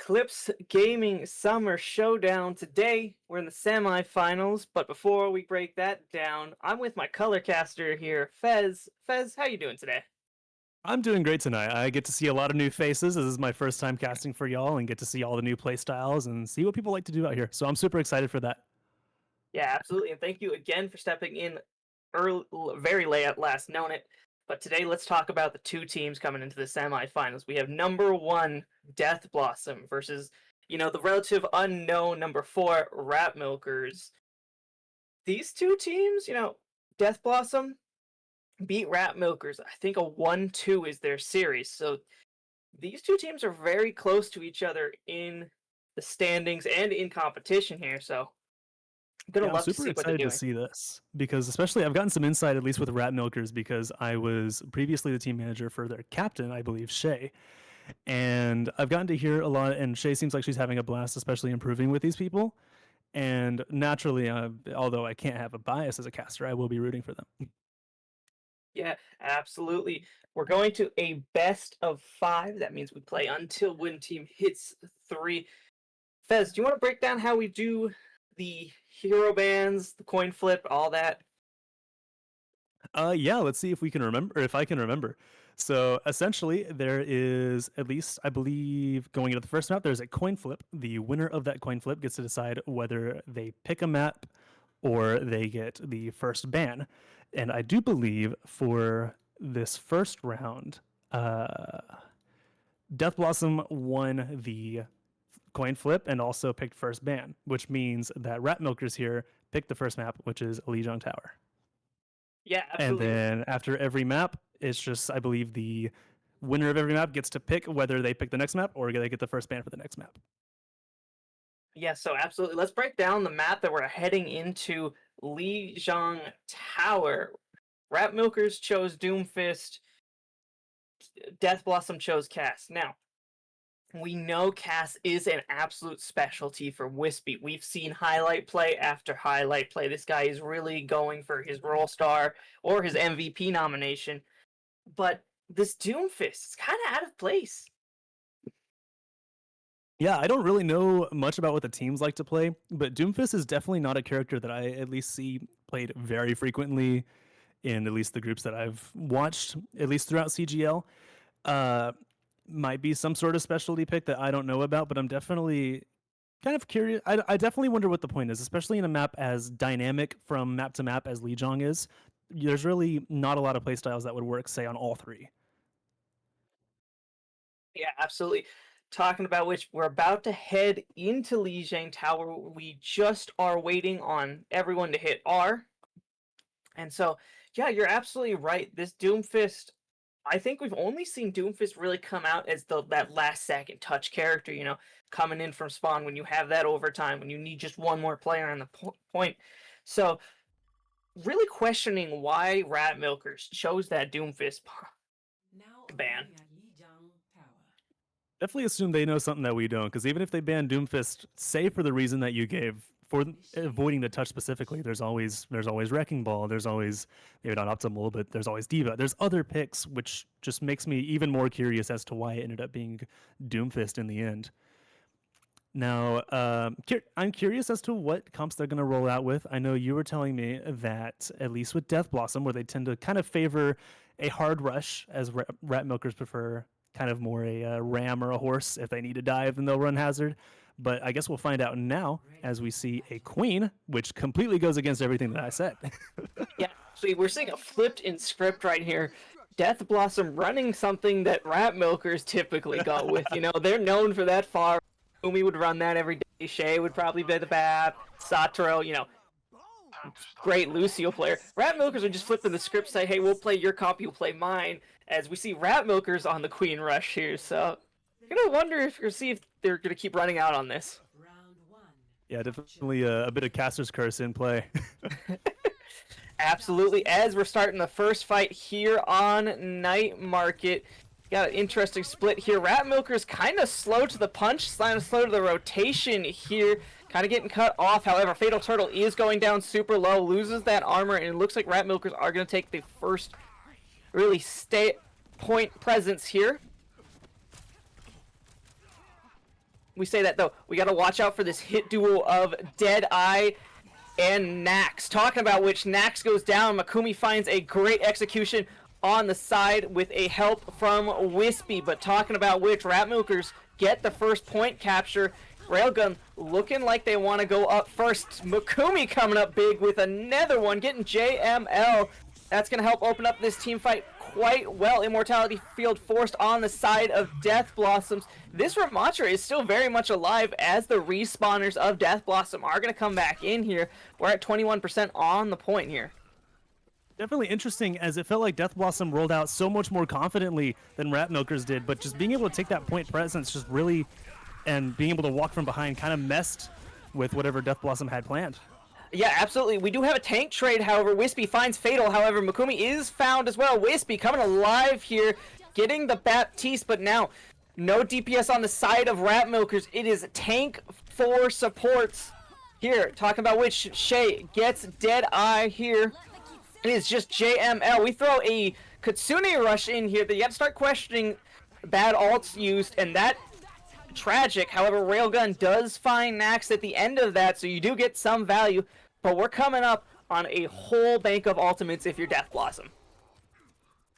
Eclipse Gaming Summer Showdown. Today, we're in the semifinals, but before we break that down, I'm with my color caster here, Fez. Fez, how you doing today? I'm doing great tonight. I get to see a lot of new faces. This is my first time casting for y'all and get to see all the new play styles and see what people like to do out here. So I'm super excited for that. Yeah, absolutely, and thank you again for stepping in early, very late at last known it. But today, let's talk about the two teams coming into the semifinals. We have number one, Death Blossom, versus, the relative unknown number four, Rat Milkers. These two teams, Death Blossom beat Rat Milkers. I think a 1-2 is their series. So these two teams are very close to each other in the standings and in competition here. So I'm gonna Yeah, I'm love to super see what they're excited to doing. see this because, especially, I've gotten some insight, at least with Rat Milkers, because I was previously the team manager for their captain, I believe, Shay. And I've gotten to hear a lot, and Shay seems like she's having a blast, especially improving with these people. And naturally, although I can't have a bias as a caster, I will be rooting for them. Yeah, absolutely. We're going to a best of five. That means we play until one team hits three. Fez, do you want to break down how we do the hero bands, the coin flip, all that? Yeah, let's see if we can remember, or if I can remember. So essentially, there is, at least I believe, going into the first map, there's a coin flip. The winner of that coin flip gets to decide whether they pick a map or they get the first ban. And I do believe for this first round, Death Blossom won the coin flip and also picked first ban, which means that Rat Milkers here picked the first map, which is Lijiang Tower. Yeah, And absolutely. then after every map, it's just, I believe, the winner of every map gets to pick whether they pick the next map or they get the first ban for the next map. Yeah, so absolutely. Let's break down the map that we're heading into. Lijiang Tower. Rat Milkers chose Doomfist. Death Blossom chose Cass. Now, we know Cass is an absolute specialty for Wispy. We've seen highlight play after highlight play. This guy is really going for his Roll Star or his MVP nomination. But this Doomfist is kind of out of place. Yeah, I don't really know much about what the teams like to play, but Doomfist is definitely not a character that I at least see played very frequently in at least the groups that I've watched, at least throughout CGL. Uh, might be some sort of specialty pick that I don't know about, but I'm definitely kind of curious. I definitely wonder what the point is, especially in a map as dynamic from map to map as Lijiang is. There's really not a lot of playstyles that would work, say, on all three. Yeah, absolutely. Talking about which, we're about to head into Lijiang Tower. We just are waiting on everyone to hit R. And so, yeah, you're absolutely right. This Doomfist, I think we've only seen Doomfist really come out as that last second touch character, coming in from spawn when you have that overtime, when you need just one more player on the point. So, really questioning why Rat Milkers chose that Doomfist ban. Definitely assume they know something that we don't, because even if they ban Doomfist, say for the reason that you gave for avoiding the touch specifically, there's always Wrecking Ball, there's always, maybe not optimal, but there's always Diva. There's other picks, which just makes me even more curious as to why it ended up being Doomfist in the end. Now, I'm curious as to what comps they're going to roll out with. I know you were telling me that, at least with Death Blossom, where they tend to kind of favor a hard rush, as Rat Milkers prefer kind of more a ram or a horse. If they need to dive, then they'll run hazard. But I guess we'll find out now as we see a queen, which completely goes against everything that I said. Yeah, actually, we're seeing a flipped in script right here. Death Blossom running something that Rat Milkers typically go with. They're known for that far. Umi would run that every day. Shay would probably be the bat. Saturo, great Lucio player. Rat Milkers would just flip in the script, say, hey, we'll play your comp, you'll play mine. As we see Rat Milkers on the Queen Rush here. So, I'm going to wonder if they're going to keep running out on this. Yeah, definitely a bit of caster's curse in play. Absolutely. As we're starting the first fight here on Night Market, got an interesting split here. Rat Milker's kind of slow to the punch, kind of slow to the rotation here, kind of getting cut off. However, Fatal Turtle is going down super low, loses that armor, and it looks like Rat Milkers are going to take the first really point presence here. we say that though, we got to watch out for this hit duo of Deadeye and Nax. Talking about which, Nax goes down. Makumi finds a great execution on the side with a help from Wispy. But talking about which, Ratmilkers get the first point capture. Railgun looking like they want to go up first. Makumi coming up big with another one, getting JML. That's going to help open up this team fight quite well. Immortality Field forced on the side of Death Blossoms. This Ramattra is still very much alive as the respawners of Death Blossom are going to come back in here. We're at 21% on the point here. Definitely interesting, as it felt like Death Blossom rolled out so much more confidently than Ratmilkers did, but just being able to take that point presence just really, and being able to walk from behind kind of messed with whatever Death Blossom had planned. Yeah, absolutely. We do have a tank trade, however. Wispy finds Fatal, however. Makumi is found as well. Wispy coming alive here, getting the Baptiste, but now no DPS on the side of Ratmilkers. It is tank for supports here. Talking about which, Shay gets Deadeye here. It is just JML. We throw a Kitsune rush in here that you have to start questioning bad alts used, and that tragic. However, Railgun does find Nax at the end of that, so you do get some value, but we're coming up on a whole bank of ultimates if you're Death Blossom.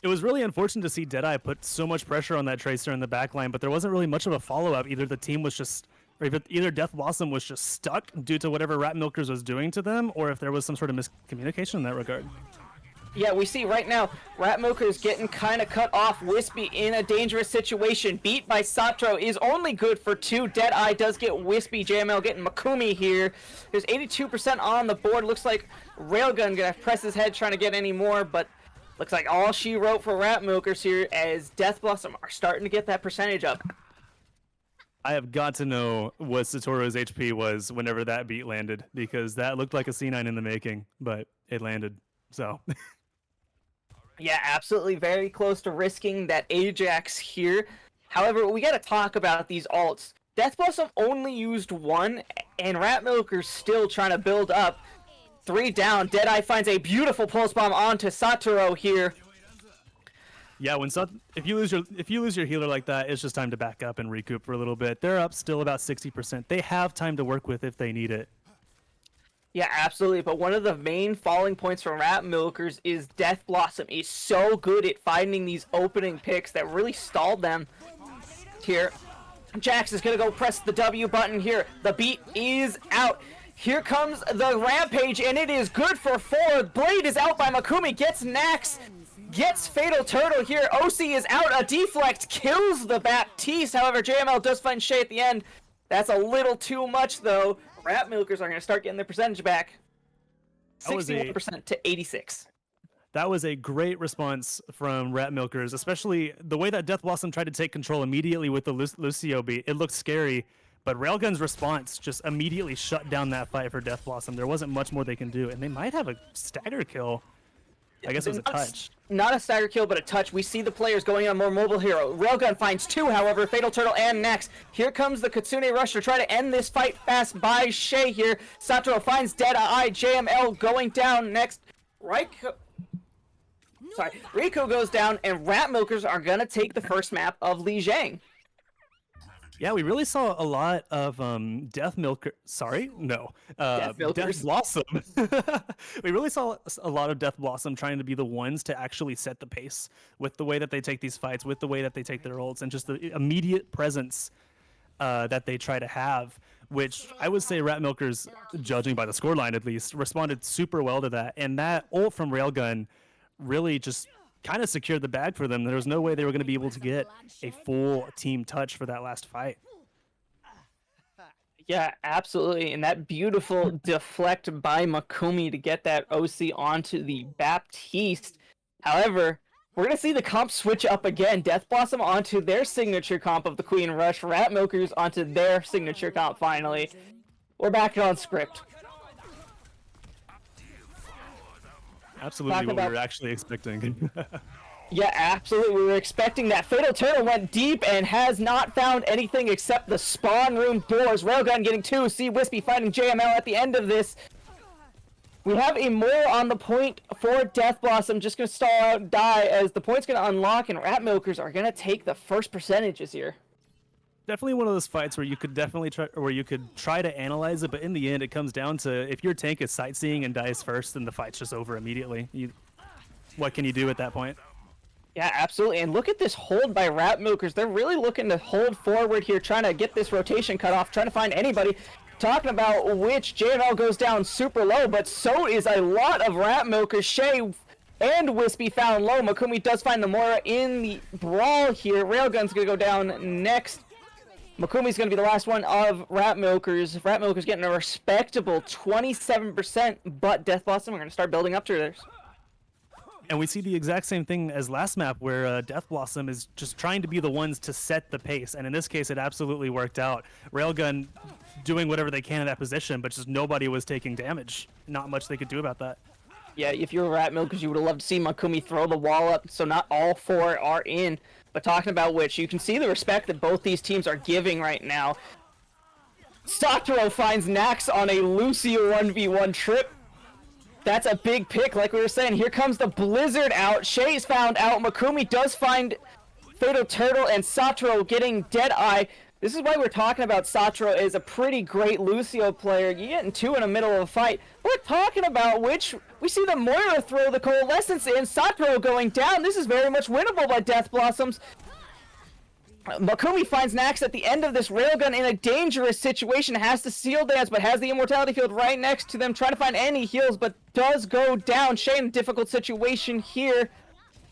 It was really unfortunate to see Deadeye put so much pressure on that Tracer in the backline, but there wasn't really much of a follow-up. Either the team was just, or either Death Blossom was just stuck due to whatever Ratmilkers was doing to them, or if there was some sort of miscommunication in that regard. Yeah, we see right now, Ratmilkers getting kind of cut off. Wispy in a dangerous situation. Beat by Satro is only good for 2. Deadeye does get Wispy. JML getting Makumi here. There's 82% on the board. Looks like Railgun gonna press his head trying to get any more, but looks like all she wrote for Ratmilkers here as Death Blossom are starting to get that percentage up. I have got to know what Satoru's HP was whenever that beat landed, because that looked like a C9 in the making, but it landed, so... Yeah, absolutely very close to risking that Ajax here. However, we got to talk about these alts. Death Blossom only used 1, and Ratmilker's still trying to build up. 3 down. Deadeye finds a beautiful pulse bomb onto Satoru here. Yeah, if you lose your healer like that, it's just time to back up and recoup for a little bit. They're up still about 60%. They have time to work with if they need it. Yeah, absolutely. But one of the main falling points from Ratmilkers is Death Blossom is so good at finding these opening picks that really stalled them here. Jax is going to go press the W button here. The beat is out. Here comes the Rampage, and it is good for 4. Blade is out by Makumi. Gets Nax. Gets Fatal Turtle here. OC is out. A deflect kills the Baptiste. However, JML does find Shay at the end. That's a little too much, though. Ratmilkers are going to start getting their percentage back. 61% to 86. That was a great response from Ratmilkers, especially the way that Death Blossom tried to take control immediately with the Lucio beat. It looked scary, but Railgun's response just immediately shut down that fight for Death Blossom. There wasn't much more they can do, and they might have a stagger kill. I guess it was a touch. Not a stagger kill, but a touch. We see the players going on more mobile hero. Railgun finds 2, however. Fatal Turtle and Nax. Here comes the Kitsune Rush to try to end this fight fast by Shay here. Satoru finds Deadeye. JML going down next. Riku goes down, and Ratmilkers are going to take the first map of Lijiang. Yeah, we really saw a lot of Death Blossom. We really saw a lot of Death Blossom trying to be the ones to actually set the pace with the way that they take these fights, with the way that they take their ults, and just the immediate presence that they try to have, which I would say Ratmilkers, judging by the scoreline at least, responded super well to that. And that ult from Railgun really just kind of secured the bag for them. There was no way they were going to be able to get a full team touch for that last fight. Yeah, absolutely. And that beautiful deflect by Makumi to get that OC onto the Baptiste. However, we're going to see the comp switch up again. Death Blossom onto their signature comp of the Queen Rush. Ratmilkers onto their signature comp finally. We're back on script. Absolutely what we were actually expecting. Yeah, absolutely. We were expecting that. Fatal Turtle went deep and has not found anything except the spawn room doors. Railgun getting 2. See Wispy finding JML at the end of this. We have a more on the point for Death Blossom. Just going to stall out, die, as the point's going to unlock, and Ratmilkers are going to take the first percentages here. definitely one of those fights where you could try to analyze it, but in the end, it comes down to if your tank is sightseeing and dies first, then the fight's just over immediately. What can you do at that point? Yeah, absolutely. And look at this hold by Rat Milkers. They're really looking to hold forward here, trying to get this rotation cut off, trying to find anybody. Talking about which JML goes down super low, but so is a lot of Rat Milkers. Shay and Wispy found low. Makumi does find the Moira in the brawl here. Railgun's going to go down next. Makumi's going to be the last one of Rat Milkers. Rat Milkers getting a respectable 27%, but Death Blossom are going to start building up to theirs. And we see the exact same thing as last map, where Death Blossom is just trying to be the ones to set the pace. And in this case, it absolutely worked out. Railgun doing whatever they can in that position, but just nobody was taking damage. Not much they could do about that. Yeah, if you were Rat Milkers, you would have loved to see Makumi throw the wall up, so not all four are in. But talking about which, you can see the respect that both these teams are giving right now. Satoru finds Nax on a Lucio 1v1 trip. That's a big pick, like we were saying. Here comes the Blizzard out. Shay's found out. Makumi does find Fatal Turtle, and Satoru getting Deadeye. This is why we're talking about Satoru as a pretty great Lucio player. You're getting two in the middle of a fight. We're talking about which we see the Moira throw the Coalescence in. Satoru going down. This is very much winnable by Death Blossoms. Makumi finds Nax at the end of this. Railgun in a dangerous situation, has to seal dance, but has the immortality field right next to them, trying to find any heals, but does go down. Shay in a difficult situation here,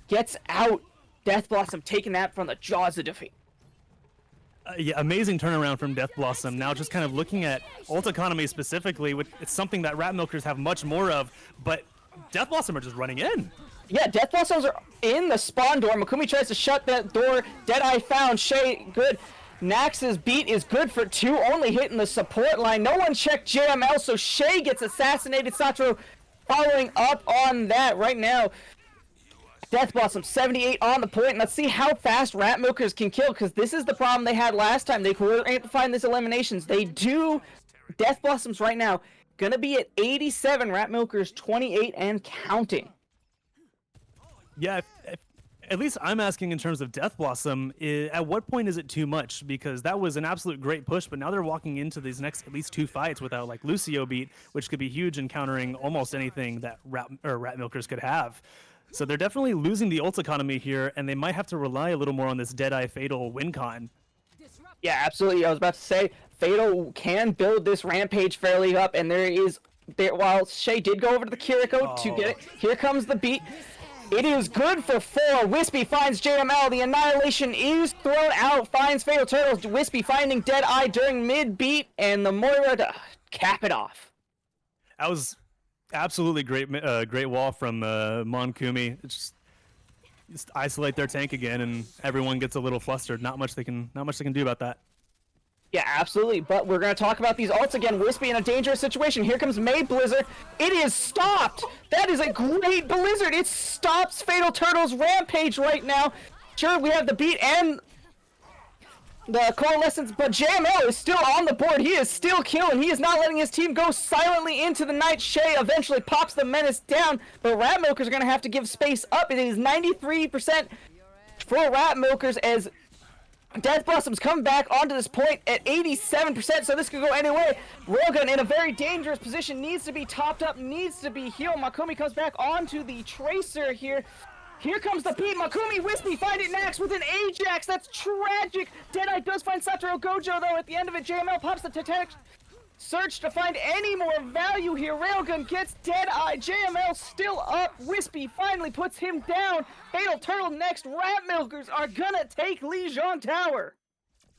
gets out. Death Blossom taking that from the jaws of defeat. Yeah, amazing turnaround from Death Blossom. Now just kind of looking at ult economy specifically, which it's something that Rat Milkers have much more of, but Death Blossom are just running in. Yeah, Death Blossoms are in the spawn door. Makumi tries to shut that door. Deadeye found. Shay, good. Nax's beat is good for 2, only hitting the support line. No one checked JML, so Shay gets assassinated. Satoru following up on that right now. Death Blossom, 78 on the point. And let's see how fast Rat Milkers can kill, because this is the problem they had last time. They weren't able to find these eliminations. They do. Death Blossoms right now going to be at 87. Rat Milkers 28 and counting. Yeah, at least I'm asking in terms of Death Blossom, at what point is it too much? Because that was an absolute great push, but now they're walking into these next at least 2 fights without like Lucio beat, which could be huge in countering almost anything that Rat Milkers could have. So they're definitely losing the ult economy here, and they might have to rely a little more on this Deadeye Fatal win con. Yeah, absolutely. I was about to say, Fatal can build this Rampage fairly up, and while Shay did go over to the Kiriko to get it, here comes the beat. It is good for 4. Wispy finds JML. The Annihilation is thrown out. Finds Fatal Turtles. Wispy finding Deadeye during mid-beat. And the Moira to cap it off. That was absolutely great great wall from Monkumi. Just isolate their tank again, and everyone gets a little flustered. Not much they can do about that. Yeah, absolutely, but we're going to talk about these ults again. Wispy in a dangerous situation. Here comes May Blizzard. It is stopped! That is a great Blizzard! It stops Fatal Turtle's Rampage right now. Sure, we have the beat and the Coalescence, but JML is still on the board. He is still killing. He is not letting his team go silently into the night. Shay eventually pops the Menace down, but Rat Milkers are going to have to give space up. It is 93% for Rat Milkers as Death Blossoms come back onto this point at 87%, so this could go any way. Railgun in a very dangerous position, needs to be topped up, needs to be healed. Makumi comes back onto the Tracer here. Here comes the beat. Makumi, Wispy find it next with an Ajax. That's tragic. Deadeye does find Satoru Gojo, though. At the end of it, JML pops the Titanic search to find any more value here. Railgun gets Deadeye. JML still up. Wispy finally puts him down. Fatal Turtle next. Rat Milkers are gonna take Lijiang Tower.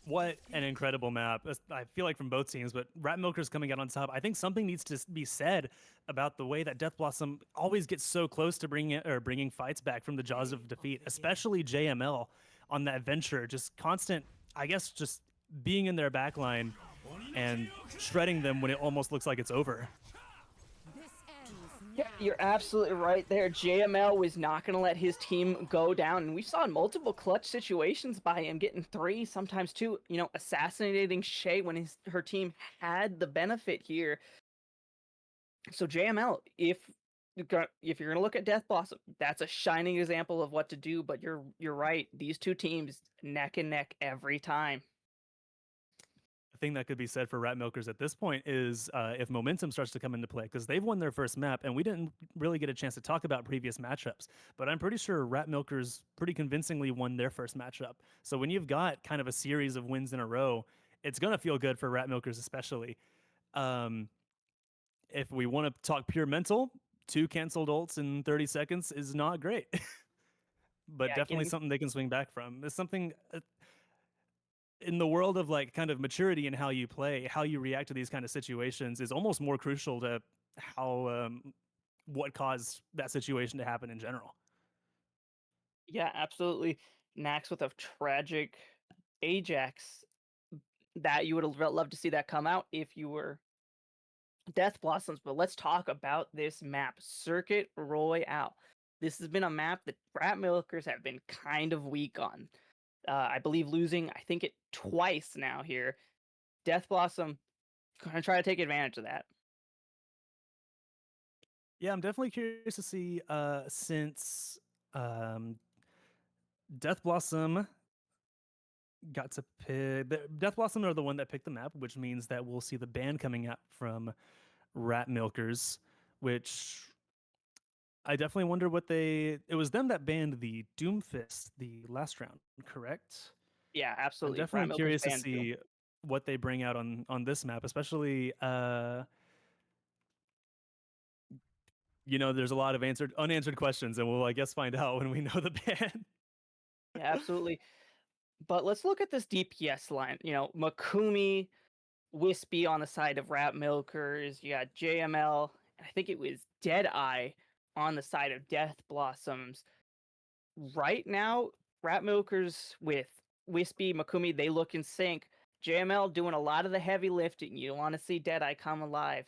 What an incredible map. I feel like from both teams, but Rat Milkers coming out on top. I think something needs to be said about the way that Death Blossom always gets so close to bringing fights back from the jaws of defeat, especially JML on that venture. Just constant, I guess, just being in their backline and shredding them when it almost looks like it's over. Yeah, you're absolutely right there. JML was not going to let his team go down, and we saw multiple clutch situations by him, getting 3, sometimes 2, assassinating Shay when her team had the benefit here. So JML, if you're going to look at Death Blossom, that's a shining example of what to do, but you're right. These two teams neck and neck every time. thing that could be said for Rat Milkers at this point is if momentum starts to come into play, because they've won their first map, and we didn't really get a chance to talk about previous matchups, but I'm pretty sure Rat Milkers pretty convincingly won their first matchup. So when you've got kind of a series of wins in a row, it's going to feel good for Rat Milkers, especially. Um, if we want to talk pure mental, 2 canceled ults in 30 seconds is not great, but Yeah, definitely getting something they can swing back from. It's something in the world of like kind of maturity in how you play, how you react to these kind of situations is almost more crucial to how what caused that situation to happen in general. yeah, absolutely. Nax with a tragic Ajax that you would have loved to see that come out if you were Death Blossoms. But let's talk about this map, Circuit Royale. This has been a map that Rat Milkers have been kind of weak on. I believe losing, I think it twice now here. Death Blossom gonna try to take advantage of that. Yeah, I'm definitely curious to see since um, Death Blossom got to pick. Death Blossom are the one that picked the map, which means that we'll see the ban coming out from Rat Milkers, which I definitely wonder what they. It was them that banned the Doomfist the last round, correct? Yeah, I'm absolutely. Rat definitely Milkers curious to fan too. see what they bring out on this map, especially there's a lot of unanswered questions, and we'll I guess find out when we know the ban. Yeah, absolutely. But let's look at this DPS line. Makumi, Wispy on the side of Rat Milkers. You got JML. I think it was Deadeye on the side of Death Blossoms. Right now, Rat Milkers with Wispy, Makumi, they look in sync. JML doing a lot of the heavy lifting. You want to see Deadeye come alive.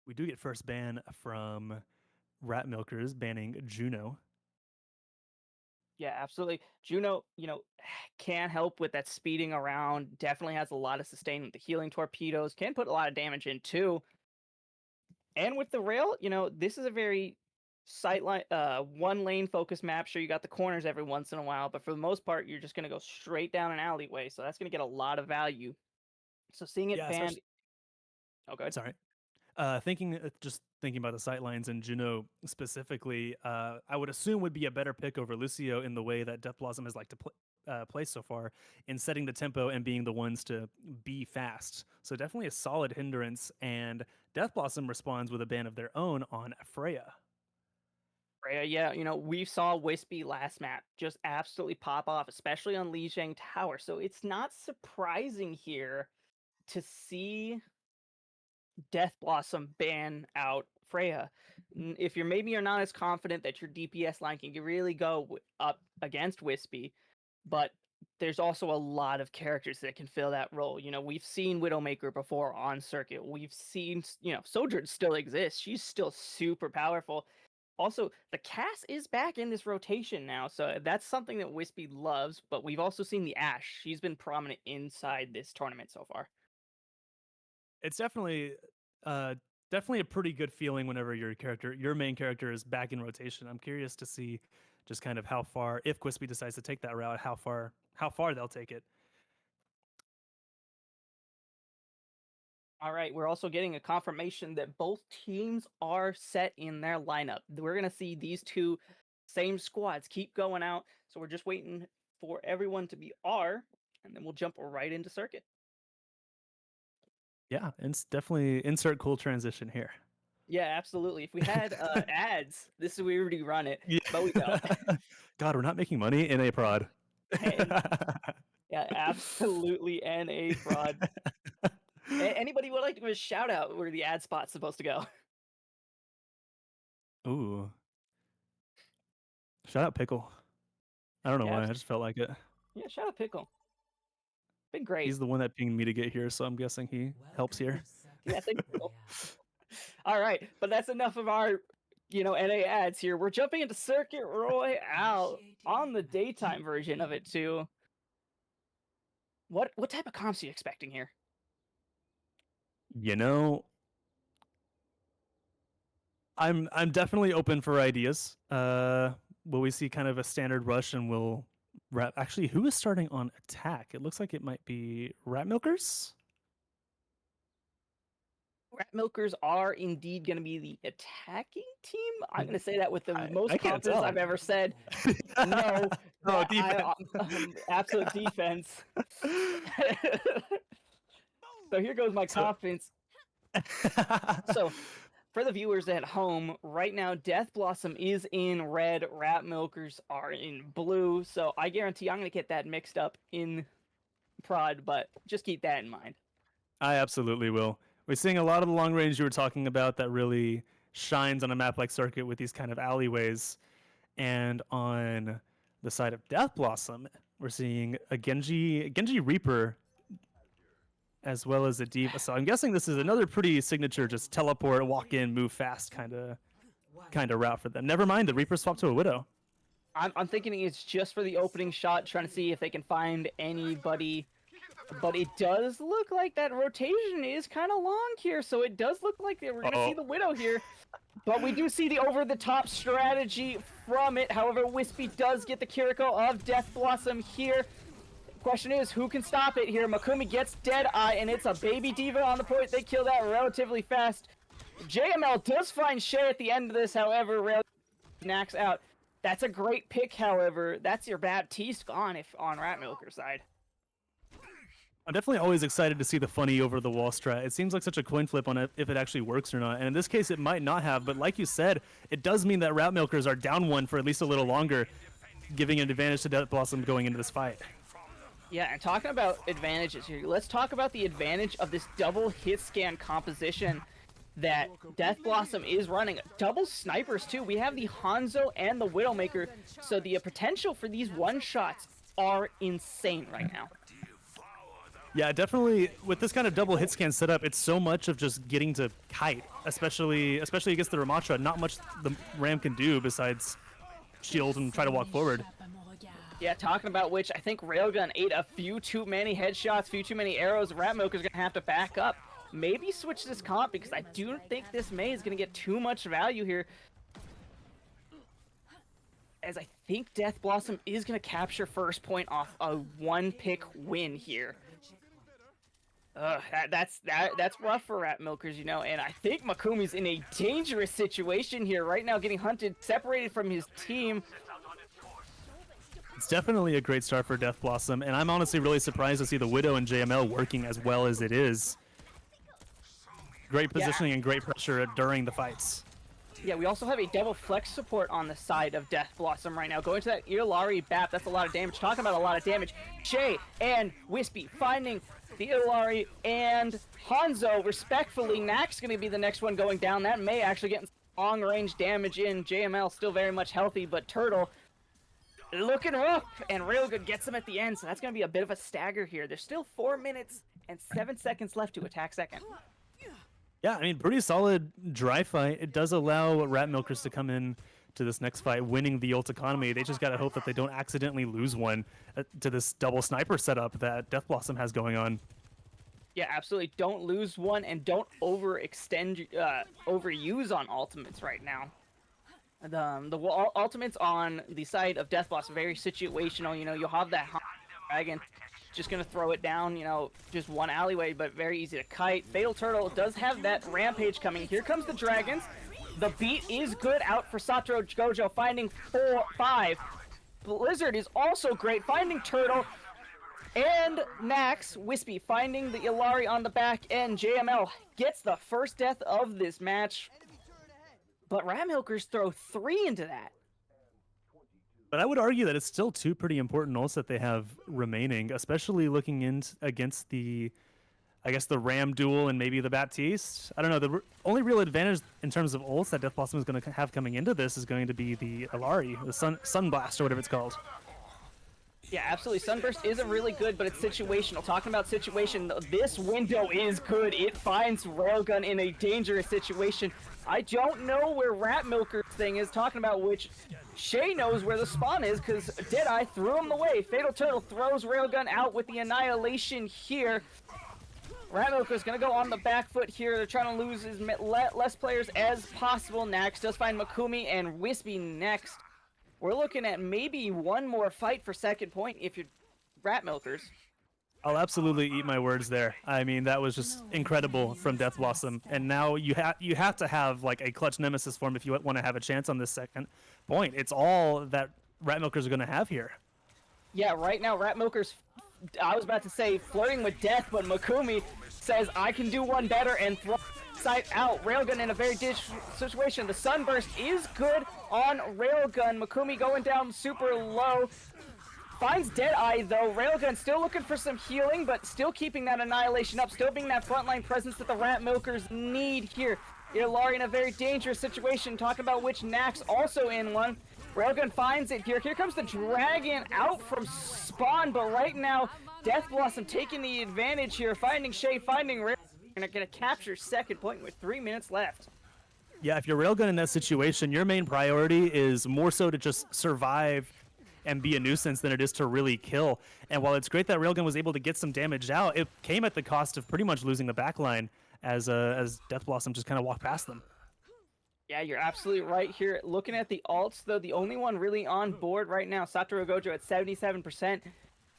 We do get first ban from Rat Milkers banning Juno. Yeah, absolutely. Juno, can help with that speeding around. Definitely has a lot of sustain with the healing torpedoes. Can put a lot of damage in too. And with the rail, this is a very sightline, one lane focus map. Sure, you got the corners every once in a while, but for the most part, you're just gonna go straight down an alleyway. So that's gonna get a lot of value. So seeing it Yeah, banned. especially Oh, good. sorry. Just thinking about the sightlines and Juno specifically, I would assume would be a better pick over Lucio in the way that Death Blossom has liked to play so far in setting the tempo and being the ones to be fast. So definitely a solid hindrance. And Death Blossom responds with a ban of their own on Freya. Freya, yeah, we saw Wispy last map just absolutely pop off, especially on Lijiang Tower. So it's not surprising here to see Death Blossom ban out Freya. If you're not as confident that your DPS line can really go up against Wispy, but there's also a lot of characters that can fill that role. We've seen Widowmaker before on circuit. We've seen, Sojourn still exists. She's still super powerful. Also, the Cass is back in this rotation now, so that's something that Wispy loves, but we've also seen the Ashe. She's been prominent inside this tournament so far. It's uh, definitely a pretty good feeling whenever your main character is back in rotation. I'm curious to see just kind of how far, if Quispy decides to take that route, how far they'll take it. All right, we're also getting a confirmation that both teams are set in their lineup. We're going to see these two same squads keep going out. So we're just waiting for everyone to be R, and then we'll jump right into circuit. Yeah, it's definitely insert cool transition here. Yeah, absolutely. If we had ads, this is where we would run it, Yeah. but we don't. God, we're not making money in a prod. And yeah, absolutely NA fraud. Anybody would like to give a shout out where the ad spot's supposed to go? Ooh. Shout out Pickle. I don't know Yeah, why. I just felt like it. yeah, shout out Pickle. Been great. He's the one that pinged me to get here, so I'm guessing he helps here. Yeah, thank you. All right, but that's enough of our, NA ads here. We're jumping into Circuit Royale on the daytime version of it too. What type of comps are you expecting here? You know, I'm definitely open for ideas. Will we see kind of a standard rush and we'll Actually, who is starting on attack? It looks like it might be Rat Milkers. Rat Milkers are indeed going to be the attacking team. I'm going to say that with the I most can't confidence tell. I've ever said. No, Oh, that defense. absolute defense. So here goes my confidence. So for the viewers at home, right now, Death Blossom is in red, Rat Milkers are in blue. So I guarantee I'm going to get that mixed up in prod, but just keep that in mind. I absolutely will. We're seeing a lot of the long range you were talking about that really shines on a map like Circuit with these kind of alleyways. And on the side of Death Blossom, we're seeing a Genji Reaper as well as a Diva. So I'm guessing this is another pretty signature just teleport, walk in, move fast kind of route for them. Never mind, the Reaper swapped to a Widow. I'm thinking it's just for the opening shot, trying to see if they can find anybody. But it does look like that rotation is kind of long here, so it does look like we're going to see the Widow here. But we do see the over-the-top strategy from it. However, Wispy does get the Kiriko of Death Blossom here. Question is, who can stop it here? Makumi gets Deadeye, and it's a baby Diva on the point. They kill that relatively fast. JML does find Shay at the end of this, however, knocks out. That's a great pick, however. That's your Baptiste gone if on Rat Milker's side. I'm definitely always excited to see the funny over-the-wall strat. It seems like such a coin flip on it if it actually works or not. And in this case, it might not have. But like you said, it does mean that Rat Milkers are down one for at least a little longer, giving an advantage to Death Blossom going into this fight. Yeah, and talking about advantages here, let's talk about the advantage of this double hit scan composition that Death Blossom is running. Double snipers, too. We have the Hanzo and the Widowmaker, so the potential for these one-shots are insane right now. Yeah, definitely. With this kind of double hit scan setup, it's so much of just getting to kite, especially against the Ramatra. Not much the Ram can do besides shield and try to walk forward. Yeah, talking about which, I think Railgun ate a few too many headshots, few too many arrows. Rat Milker's going to have to back up. Maybe switch this comp, because I do think this Mei is going to get too much value here. As I think Death Blossom is going to capture first point off a one-pick win here. That's rough for Rat Milkers, you know, and I think Makumi's in a dangerous situation here right now, getting hunted, separated from his team. It's definitely a great start for Death Blossom, and I'm honestly really surprised to see the Widow and JML working as well as it is. Great positioning and great pressure during the fights. Yeah, we also have a double flex support on the side of Death Blossom right now. Going to that Iolari Bap, that's a lot of damage. Talking about a lot of damage. Shay and Wispy finding the Iolari and Hanzo respectfully. Nax going to be the next one going down. That may actually get long range damage in. JML still very much healthy, but Turtle looking rough, and real good gets him at the end, so that's going to be a bit of a stagger here. There's still 4 minutes and 7 seconds left to attack second. Yeah, I mean, pretty solid dry fight. It does allow Rat Milkers to come in to this next fight, winning the ult economy. They just got to hope that they don't accidentally lose one to this double sniper setup that Death Blossom has going on. Yeah, absolutely. Don't lose one, and don't overextend, overuse on ultimates right now. The ultimates on the side of Death Blossom, very situational. You know, you'll have that dragon just gonna throw it down, you know, just one alleyway, but very easy to kite. Fatal Turtle does have that rampage coming. Here comes the dragons. The beat is good out for Satoru Gojo, finding 4-5. Blizzard is also great, finding Turtle. And Nax, Wispy, finding the Iolari on the back end. JML gets the first death of this match. But Rat Milkers throw 3 into that. But I would argue that it's still 2 pretty important ults that they have remaining, especially looking in against the, I guess, the Ram duel and maybe the Baptiste. I don't know. The only real advantage in terms of ults that Death Blossom is going to have coming into this is going to be the Iolari, the Sunblast, or whatever it's called. Yeah, absolutely. Sunburst isn't really good, but it's situational. Talking about situation, this window is good. It finds Railgun in a dangerous situation. I don't know where Rat Milker's thing is, talking about which Shay knows where the spawn is, because Deadeye threw him away. Fatal Turtle throws Railgun out with the annihilation here. Rat Milker's going to go on the back foot here. They're trying to lose as less players as possible. Nax does find Makumi and Wispy next. we're looking at maybe one more fight for second point if you're Rat Milkers. I'll absolutely eat my words there. I mean, that was just incredible from Death Blossom, and now you have to have like a clutch nemesis form if you want to have a chance on this second point. It's all that Rat Milkers are going to have here. Yeah, right now Rat Milkers, I was about to say flirting with death, but Makumi says I can do one better and throw sight out. Railgun in a very ditch situation. The Sunburst is good on Railgun. Makumi going down super low. Finds Deadeye though. Railgun still looking for some healing, but still keeping that annihilation up, still being that frontline presence that the Rat Milkers need here. Ilari in a very dangerous situation, talking about which Nax also in one. Railgun finds it here. Here comes the dragon out from spawn, but right now, Death Blossom taking the advantage here, finding Shay, finding Railgun, and gonna capture second point with 3 minutes left. Yeah, if you're Railgun in that situation, your main priority is more so to just survive and be a nuisance than it is to really kill. And while it's great that Railgun was able to get some damage out, it came at the cost of pretty much losing the backline as Death Blossom just kind of walked past them. Yeah, you're absolutely right here. Looking at the alts, though, the only one really on board right now, Satoru Gojo at 77%,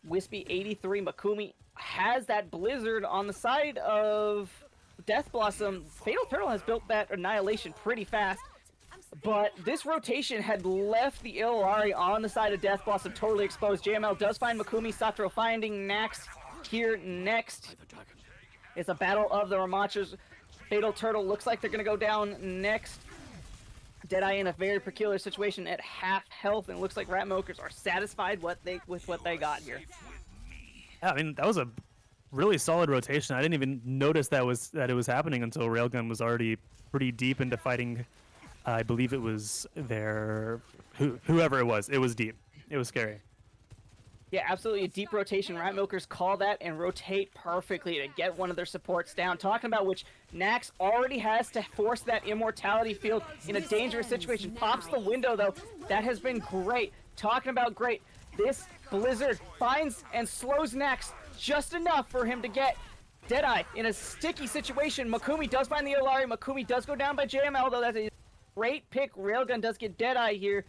Wispy 83, Makumi has that Blizzard on the side of Death Blossom. Fatal Turtle has built that Annihilation pretty fast, but this rotation had left the Illari on the side of Death Blossom totally exposed. JML does find Makumi, Satoru finding Nax here next. It's a battle of the Ramachas. Fatal Turtle looks like they're going to go down next. Deadeye in a very peculiar situation at half health, and it looks like Rat Milkers are satisfied with what they got here. Yeah, I mean, that was a really solid rotation. I didn't even notice that it was happening until Railgun was already pretty deep into fighting. I believe it was whoever it was. It was deep. It was scary. Yeah, absolutely a deep rotation. Rat Milkers call that and rotate perfectly to get one of their supports down. Talking about which Nax already has to force that immortality field in a dangerous situation. Pops the window though. That has been great. Talking about great. This Blizzard finds and slows Nax just enough for him to get Deadeye in a sticky situation. Makumi does find the Ilari. Makumi does go down by JML though. That's a great pick. Railgun does get Deadeye here.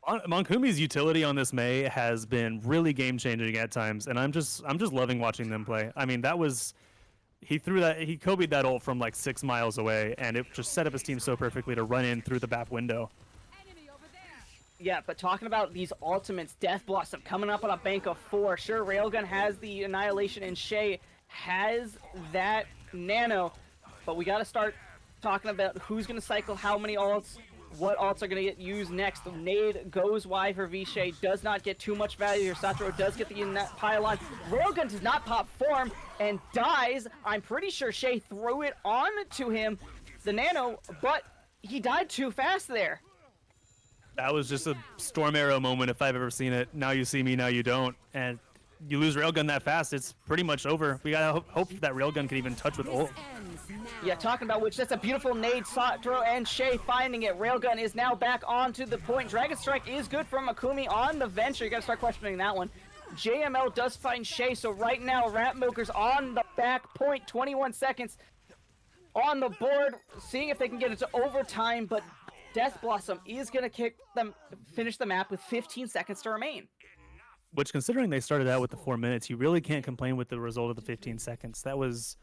Monkumi's utility on this May has been really game-changing at times, and I'm just loving watching them play. I mean, he Kobe'd that ult from like 6 miles away, and it just set up his team so perfectly to run in through the back window. Yeah, but talking about these ultimates, Death Blossom coming up on a bank of 4. Sure, Railgun has the Annihilation, and Shay has that Nano, but we got to start talking about who's going to cycle how many ults. What ults are going to get used next? The nade goes wide for Vishay. Does not get too much value here. Satoru does get the pylon. Railgun does not pop form and dies. I'm pretty sure Shay threw it on to him, the nano, but he died too fast there. That was just a Storm Arrow moment if I've ever seen it. Now you see me, now you don't. And you lose Railgun that fast, it's pretty much over. We gotta hope that Railgun can even touch with ult. Yeah, talking about which, that's a beautiful nade. Satoru and Shay finding it. Railgun is now back onto the point. Dragon Strike is good from Makumi on the venture. You gotta start questioning that one. JML does find Shay, so right now Rat Milkers on the back point. 21 seconds on the board, seeing if they can get it to overtime, but Death Blossom is gonna finish the map with 15 seconds to remain. Which, considering they started out with the 4 minutes, you really can't complain with the result of the 15 seconds. That was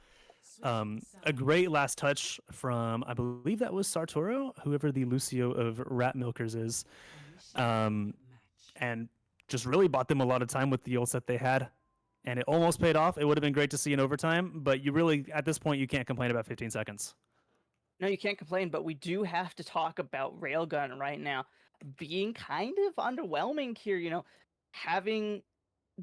a great last touch from, I believe that was Sartoro, whoever the Lucio of Rat Milkers is, and just really bought them a lot of time with the ults that they had, and it almost paid off. It would have been great to see in overtime, but you really, at this point, you can't complain about 15 seconds. No, you can't complain, but we do have to talk about Railgun right now being kind of underwhelming here, you know, having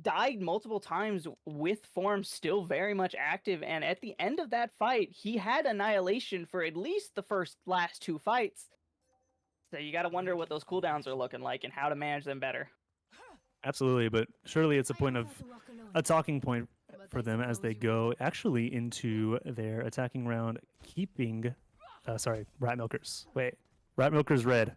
died multiple times with form still very much active, and at the end of that fight he had Annihilation for at least the last 2 fights, so you got to wonder what those cooldowns are looking like and how to manage them better. Absolutely, but surely it's a talking point for them as they go actually into their attacking round, keeping Rat Milkers. Wait, Rat Milkers red.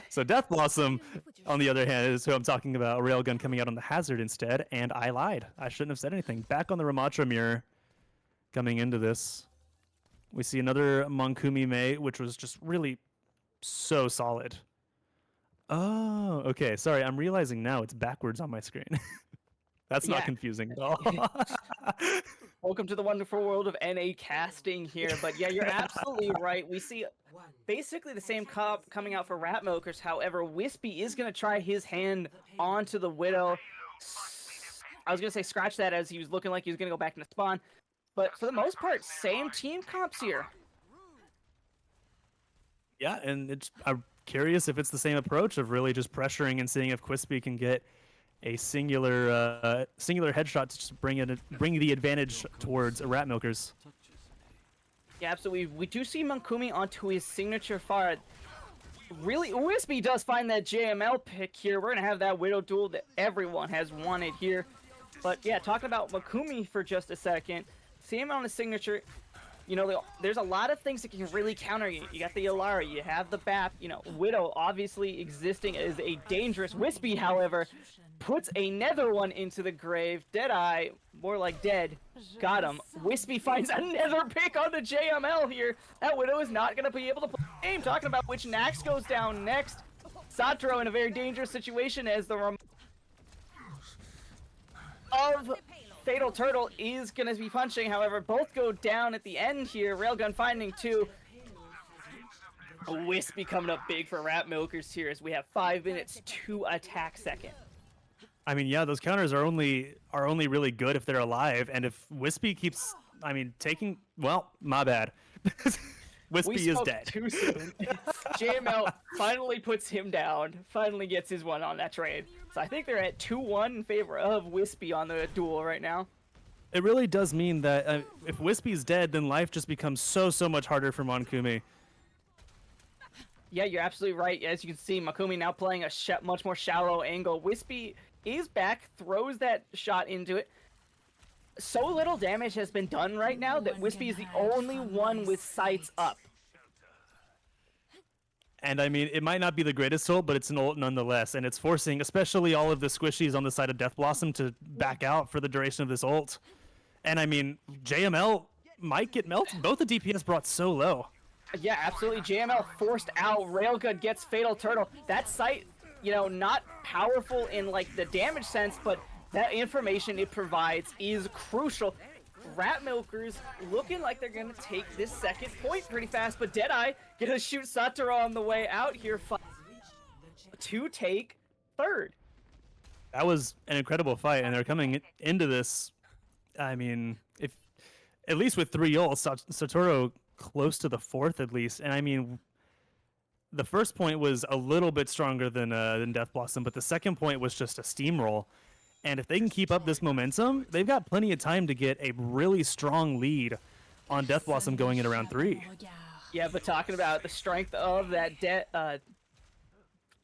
So Death Blossom, on the other hand, is who I'm talking about. Railgun coming out on the Hazard instead, and I lied. I shouldn't have said anything. Back on the Ramatra mirror coming into this. We see another Monkumi Mei, which was just really so solid. Oh, okay. Sorry, I'm realizing now it's backwards on my screen. That's not Yeah. confusing at all. Welcome to the wonderful world of NA casting here. But yeah, you're absolutely right. We see basically the same comp coming out for Rat Milkers. However, Wispy is going to try his hand onto the Widow. I was going to say scratch that, as he was looking like he was going to go back into spawn. But for the most part, same team comps here. Yeah, and I'm curious if it's the same approach of really just pressuring and seeing if Quispy can get a singular headshot to just bring the advantage towards Rat Milkers. Yeah, absolutely. We do see Mankumi onto his signature fire. Really, Wispy does find that JML pick here. We're going to have that Widow duel that everyone has wanted here. But yeah, talking about Makumi for just a second. See him on his signature. You know, there's a lot of things that can really counter you. You got the Illaria, you have the BAP, you know, Widow obviously existing as a dangerous. Wispy, however, puts another one into the grave. Deadeye, more like dead, got him. Wispy finds another pick on the JML here. That Widow is not going to be able to play the game. Talking about which Nax goes down next. Satro in a very dangerous situation as the of Fatal Turtle is going to be punching. However, both go down at the end here. Railgun finding two. Wispy coming up big for Rat Milkers here as we have 5 minutes to attack second. I mean, yeah, those counters are only really good if they're alive, and if Wispy keeps, I mean, taking, well, my bad. Wispy is dead. Too soon. JML finally puts him down, finally gets his one on that trade. So I think they're at 2-1 in favor of Wispy on the duel right now. It really does mean that if Wispy's dead, then life just becomes so much harder for Mankumi. Yeah, you're absolutely right. As you can see, Makumi now playing a much more shallow angle. Wispy is back, throws that shot into it. So little damage has been done right now that Wispy is the only one with sights up. And I mean, it might not be the greatest ult, but it's an ult nonetheless, and it's forcing especially all of the squishies on the side of Death Blossom to back out for the duration of this ult. And I mean, JML might get melted. Both the DPS brought so low. Yeah, absolutely. JML forced out. Railgun gets Fatal Turtle. That sight, you know, not powerful in like the damage sense, but that information it provides is crucial. Rat Milkers looking like they're going to take this second point pretty fast, but Deadeye gonna shoot Satoru on the way out here to take third. That was an incredible fight, and they're coming into this, I mean, if at least with 3 ults, Satoru close to the 4th at least, and I mean, the first point was a little bit stronger than Death Blossom, but the second point was just a steamroll. And if they can keep up this momentum, they've got plenty of time to get a really strong lead on Death Blossom going into round 3. Yeah, but talking about the strength of that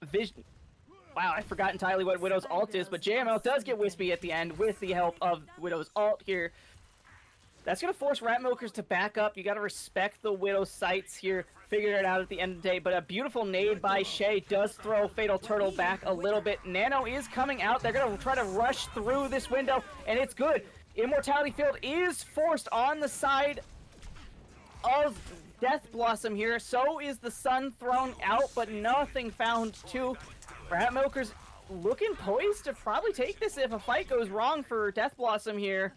vision. Wow, I forgot entirely what Widow's ult is, but JML does get Wispy at the end with the help of Widow's ult here. That's going to force Rat Milkers to back up. You got to respect the Widow's sights here. Figured it out at the end of the day, but a beautiful nade by Shay does throw Fatal Turtle back a little bit. Nano is coming out. They're going to try to rush through this window, and it's good. Immortality Field is forced on the side of Death Blossom here. So is the Sun thrown out, but nothing found to Rat Milkers looking poised to probably take this if a fight goes wrong for Death Blossom here.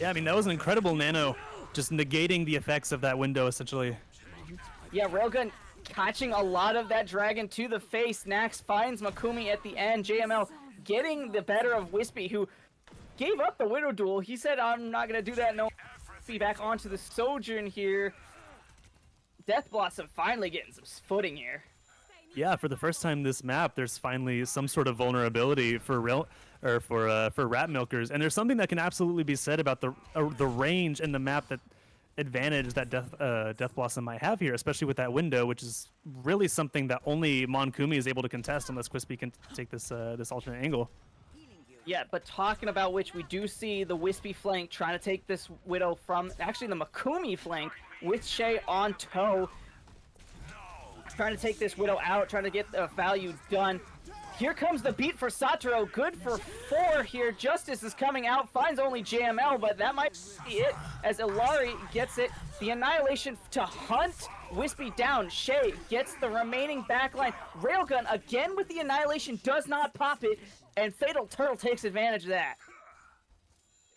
Yeah, I mean, that was an incredible nano, just negating the effects of that window, essentially. Yeah, Railgun catching a lot of that dragon to the face. Nax finds Makumi at the end. JML getting the better of Wispy, who gave up the Widow duel. He said, I'm not going to do that. No, back onto the Sojourn here. Death Blossom finally getting some footing here. Yeah, for the first time this map, there's finally some sort of vulnerability for Rat Milkers, and there's something that can absolutely be said about the range and the map that advantage that Death Blossom might have here, especially with that window, which is really something that only Mankumi is able to contest unless Quispy can take this alternate angle. Yeah, but talking about which, we do see the Wispy flank trying to take this Widow from actually the Makumi flank with Shay on toe. Trying to take this Widow out, trying to get the value done. Here comes the beat for Satoru. Good for 4 here. Justice is coming out. Finds only JML, but that might be it as Ilari gets it. The Annihilation to hunt Wispy down. Shay gets the remaining backline. Railgun again with the Annihilation does not pop it, and Fatal Turtle takes advantage of that.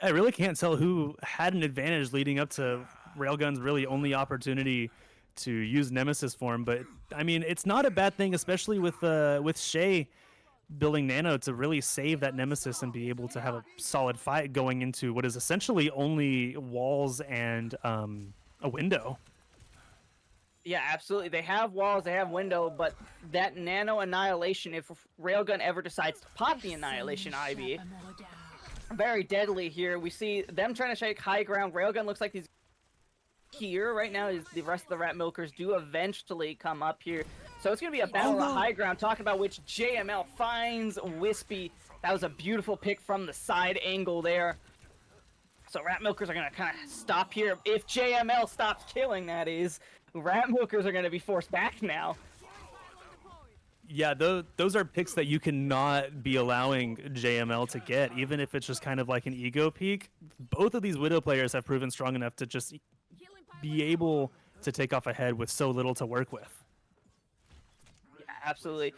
I really can't tell who had an advantage leading up to Railgun's really only opportunity to use Nemesis form, but I mean, it's not a bad thing, especially with Shay building Nano to really save that Nemesis and be able to have a solid fight going into what is essentially only walls and a window. Yeah, absolutely. They have walls, they have window, but that Nano Annihilation, if Railgun ever decides to pop the Annihilation IB, very deadly here. We see them trying to shake high ground. Railgun looks like he's here right now. The rest of the Rat Milkers do eventually come up here. So it's going to be a battle of high ground, talking about which JML finds Wispy. That was a beautiful pick from the side angle there. So Rat Milkers are going to kind of stop here. If JML stops killing, that is, Rat Milkers are going to be forced back now. Yeah, those are picks that you cannot be allowing JML to get, even if it's just kind of like an ego peak. Both of these Widow players have proven strong enough to just be able to take off ahead with so little to work with. Yeah, absolutely.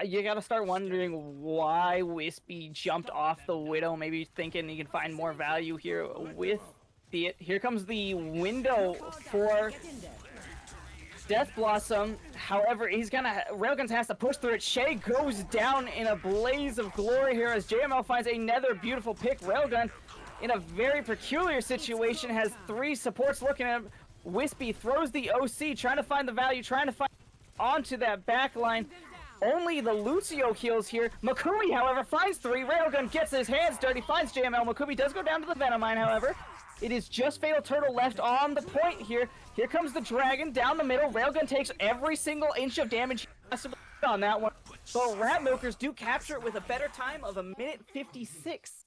You gotta start wondering why Wispy jumped off the Widow, maybe thinking he can find more value here with it. Here comes the window for Death Blossom. However, Railguns has to push through it. Shay goes down in a blaze of glory here as JML finds another beautiful pick. Railgun, in a very peculiar situation, has 3 supports looking at him. Wispy throws the OC, trying to find the value, trying to find onto that back line. Only the Lucio heals here. Makumi, however, finds 3. Railgun gets his hands dirty, finds JML. Makumi does go down to the Venomine, however. It is just Fatal Turtle left on the point here. Here comes the Dragon down the middle. Railgun takes every single inch of damage possible on that one. So Rat Milkers do capture it with a better time of 1:56.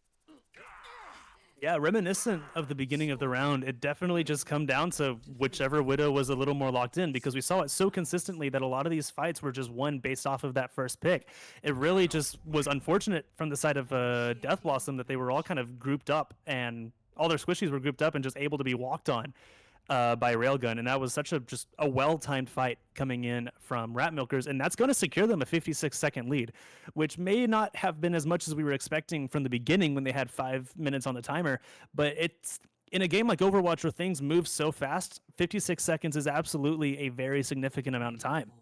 Yeah, reminiscent of the beginning of the round. It definitely just come down to whichever Widow was a little more locked in, because we saw it so consistently that a lot of these fights were just won based off of that first pick. It really just was unfortunate from the side of Death Blossom that they were all kind of grouped up, and all their squishies were grouped up and just able to be walked on by Railgun, and that was such just a well-timed fight coming in from Rat Milkers, and that's going to secure them a 56-second lead, which may not have been as much as we were expecting from the beginning when they had 5 minutes on the timer, but it's in a game like Overwatch where things move so fast, 56 seconds is absolutely a very significant amount of time.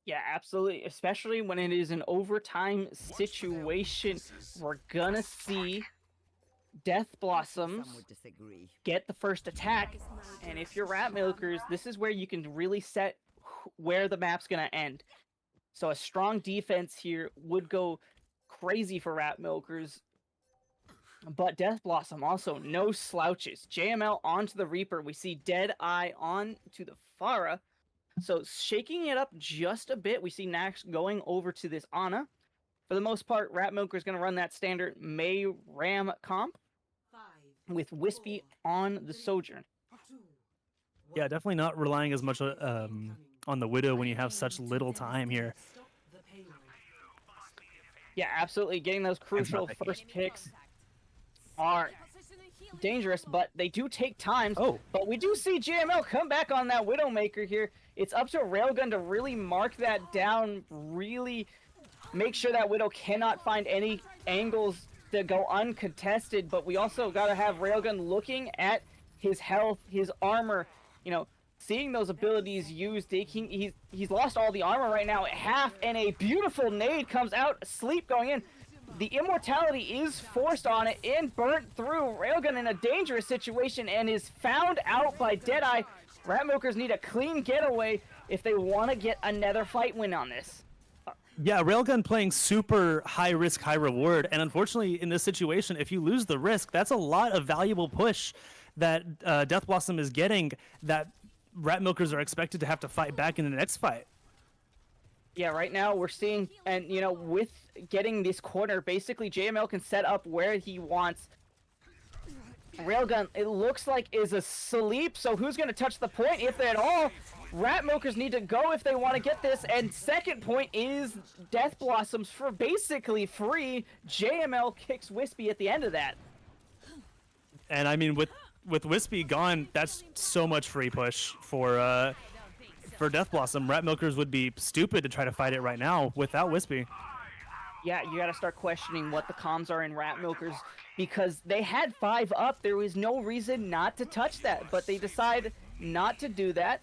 Yeah, absolutely, especially when it is an overtime situation. We're gonna see Death Blossoms get the first attack, and if you're Rat Milkers, this is where you can really set where the map's gonna end. So a strong defense here would go crazy for Rat Milkers, but Death Blossom also no slouches. JML onto the Reaper, we see Dead Eye on to the Pharah, so shaking it up just a bit. We see Nax going over to this Ana. For the most part, Rat Milker's going to run that standard May Ram comp with Wispy on the Sojourn. Yeah, definitely not relying as much on the Widow when you have such little time here. Yeah, absolutely. Getting those crucial first picks are dangerous, but they do take time. Oh. But we do see JML come back on that Widowmaker here. It's up to Railgun to really mark that down, really make sure that Widow cannot find any angles to go uncontested, but we also got to have Railgun looking at his health, his armor, you know, seeing those abilities used. He's lost all the armor right now at half, and a beautiful nade comes out, sleep going in. The immortality is forced on it and burnt through. Railgun in a dangerous situation and is found out by Deadeye. Rat Milkers need a clean getaway if they want to get another fight win on this. Yeah, Railgun playing super high risk, high reward, and unfortunately in this situation, if you lose the risk, that's a lot of valuable push that Death Blossom is getting that Rat Milkers are expected to have to fight back in the next fight. Yeah, right now we're seeing, and you know, with getting this corner, basically JML can set up where he wants. Railgun, it looks like, is asleep, so who's going to touch the point, if at all? Rat Milkers need to go if they want to get this, and second point is Death Blossoms for basically free. JML kicks Wispy at the end of that. And I mean, with Wispy gone, that's so much free push for Death Blossom. Rat Milkers would be stupid to try to fight it right now without Wispy. Yeah, you gotta start questioning what the comms are in Rat Milkers, because they had 5 up. There was no reason not to touch that, but they decide not to do that.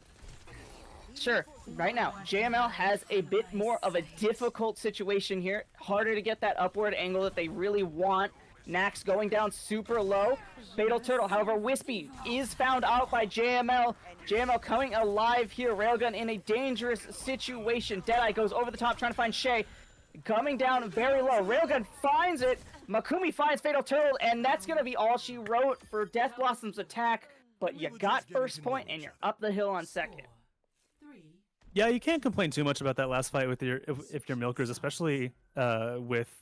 Sure, right now, JML has a bit more of a difficult situation here. Harder to get that upward angle that they really want. Nax going down super low. Fatal Turtle, however, Wispy is found out by JML. JML coming alive here. Railgun in a dangerous situation. Deadeye goes over the top trying to find Shay. Coming down very low. Railgun finds it. Makumi finds Fatal Turtle, and that's going to be all she wrote for Death Blossom's attack. But you got first point, and you're up the hill on second. Yeah, you can't complain too much about that last fight with if you're Milkers, especially with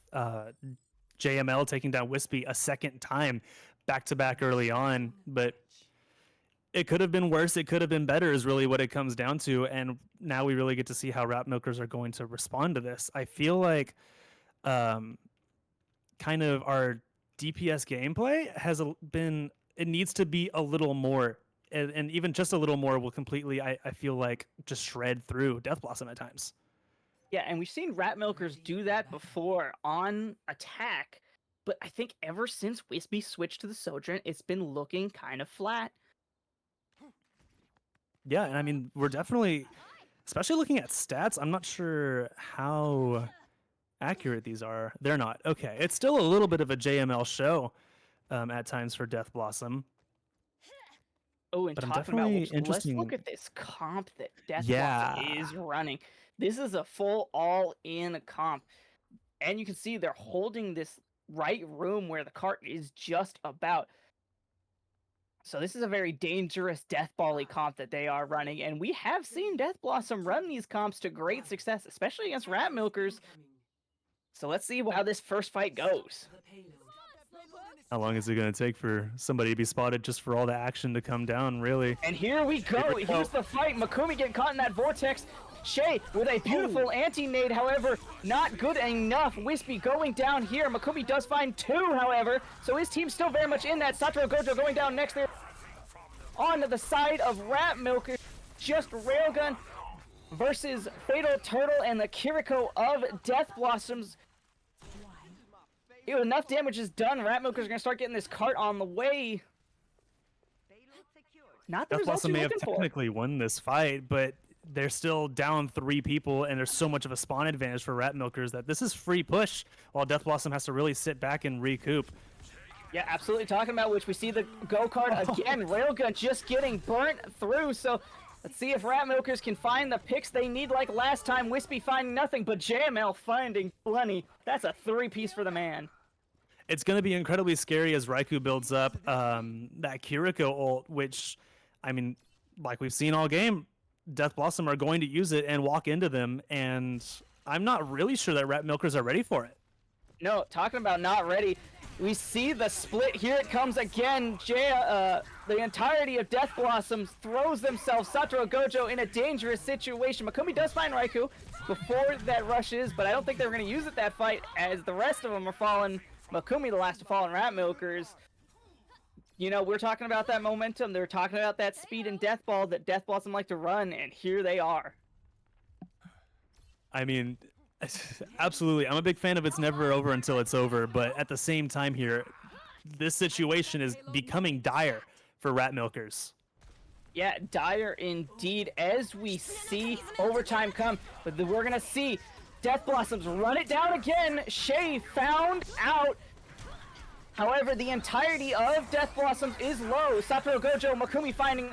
JML taking down Wispy a second time back to back early on. But it could have been worse. It could have been better is really what it comes down to. And now we really get to see how Rat Milkers are going to respond to this. I feel like kind of our DPS gameplay has been, it needs to be a little more. And even just a little more will completely, I feel like, just shred through Death Blossom at times. Yeah, and we've seen Rat Milkers do that before on attack, but I think ever since Wispy switched to the Sojourn, it's been looking kind of flat. Yeah, and I mean, we're definitely, especially looking at stats, I'm not sure how accurate these are. They're not. Okay, it's still a little bit of a JML show at times for Death Blossom. Oh, and But I'm talking about definitely which, let's interesting- look at this comp that Death Yeah. Blossom is running. This is a full all-in comp. And you can see they're holding this right room where the cart is just about. So this is a very dangerous Death Ball-y comp that they are running. And we have seen Death Blossom run these comps to great success, especially against Rat Milkers. So let's see how this first fight goes. How long is it going to take for somebody to be spotted just for all the action to come down, really? And here we go. Here's the fight. Makumi getting caught in that vortex. Shay with a beautiful anti-nade, however, not good enough. Wispy going down here. Makumi does find 2, however, so his team's still very much in that. Satoru Gojo going down next there. On to the side of Rat Milker. Just Railgun versus Fatal Turtle and the Kiriko of Death Blossoms. Ew, enough damage is done. Rat Milker's gonna start getting this cart on the way. Not the Death results Blossom you're may have looking for. technically won this fight, but they're still down 3 people, and there's so much of a spawn advantage for Rat Milkers that this is free push, while Death Blossom has to really sit back and recoup. Yeah, absolutely. Talking about which, we see the go-kart again. Railgun just getting burnt through, so let's see if Rat Milkers can find the picks they need like last time. Wispy finding nothing, but JML finding plenty. That's a 3-piece for the man. It's going to be incredibly scary as Raikou builds up that Kiriko ult, which, I mean, like we've seen all game, Death Blossom are going to use it and walk into them, and I'm not really sure that Rat Milkers are ready for it. No, talking about not ready. We see the split. Here it comes again. The entirety of Death Blossoms throws themselves. Satoru Gojo in a dangerous situation. Makumi does find Raikou before that rushes, but I don't think they were going to use it that fight, as the rest of them are falling. Makumi the last to fall, and Rat Milkers. You know, we're talking about that momentum. They're talking about that speed and Death Ball that Death Blossom like to run, and here they are. I mean, absolutely. I'm a big fan of it's never over until it's over, but at the same time here, this situation is becoming dire for Rat Milkers. Yeah, dire indeed, as we see overtime come. But we're going to see Death Blossoms run it down again. Shay found out. However, the entirety of Death Blossoms is low. Satoru Gojo, Makumi finding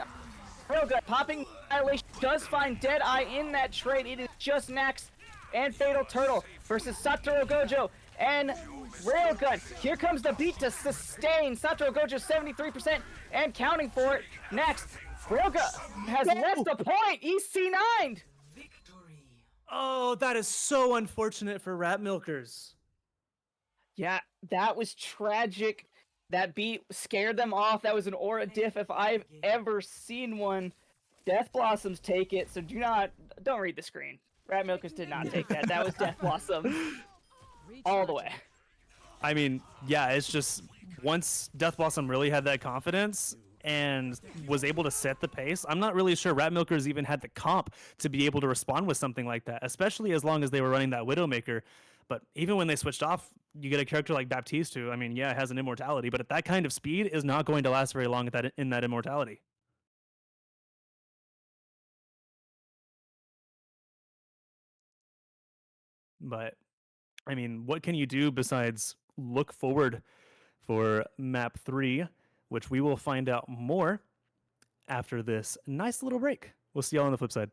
Railgun, popping Annihilation, does find Deadeye in that trade. It is just Nax and Fatal Turtle versus Satoru Gojo and Railgun. Here comes the beat to sustain. Satoru Gojo 73% and counting for it. Next, Railgun has left a point. EC9'd. Oh, that is so unfortunate for Rat Milkers. Yeah, that was tragic. That beat scared them off. That was an aura diff if I've ever seen one. Death Blossoms take it, so don't read the screen. Rat Milkers did not take that. That was Death Blossoms all the way. I mean, yeah, it's just once Death Blossom really had that confidence and was able to set the pace, I'm not really sure Rat Milkers even had the comp to be able to respond with something like that, especially as long as they were running that Widowmaker. But even when they switched off, you get a character like Baptiste who, I mean, yeah, has an immortality, but at that kind of speed is not going to last very long in that immortality. But I mean, what can you do besides look forward for map 3, which we will find out more after this nice little break. We'll see y'all on the flip side.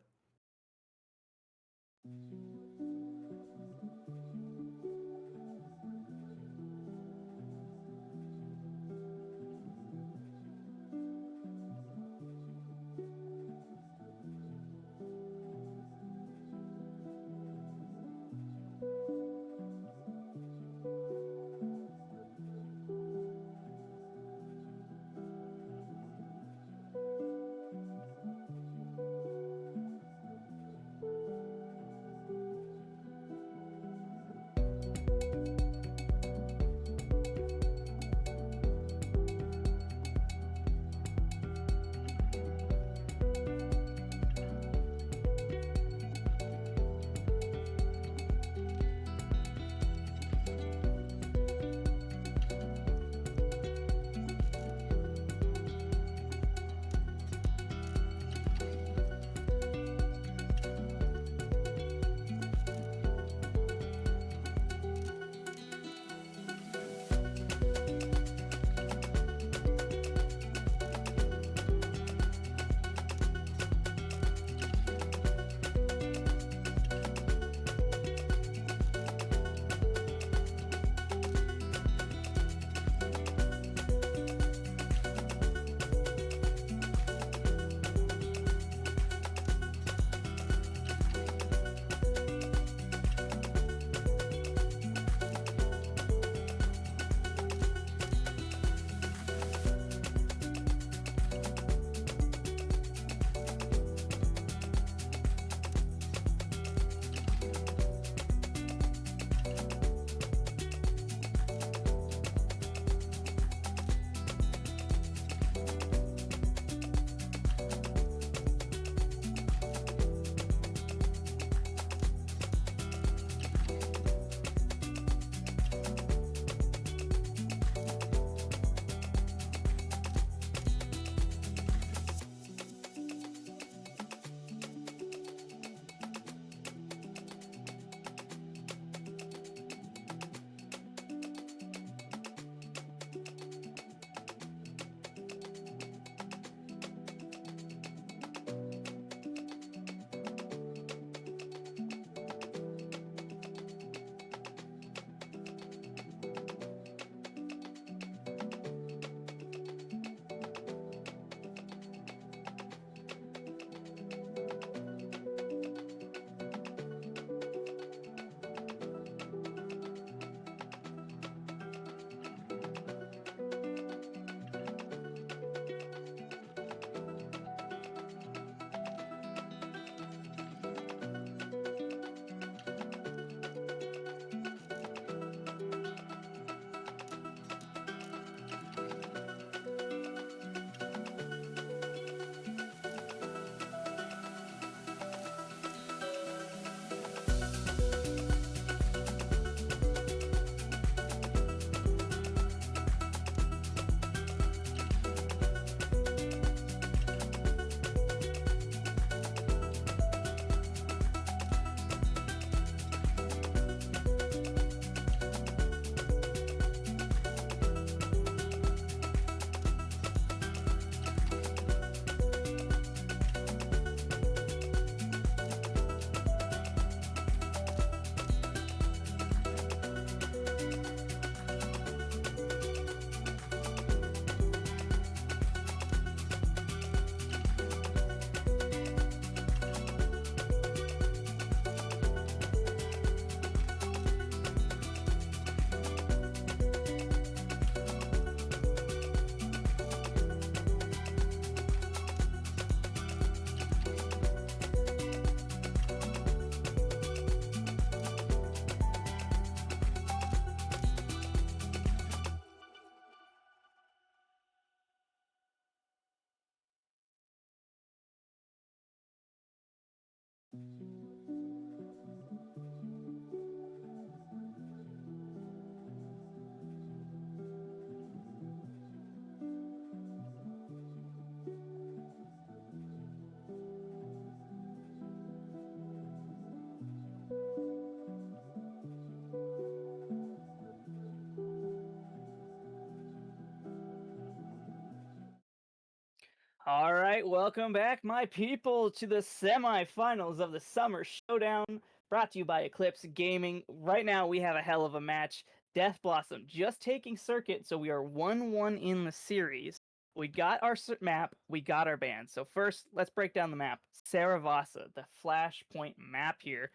All right, welcome back, my people, to the semifinals of the Summer Showdown, brought to you by Eclipsed Gaming. Right now, we have a hell of a match. Death Blossom just taking circuit, so we are 1-1 in the series. We got our map, we got our band. So first, let's break down the map. Saravasa, the Flashpoint map here.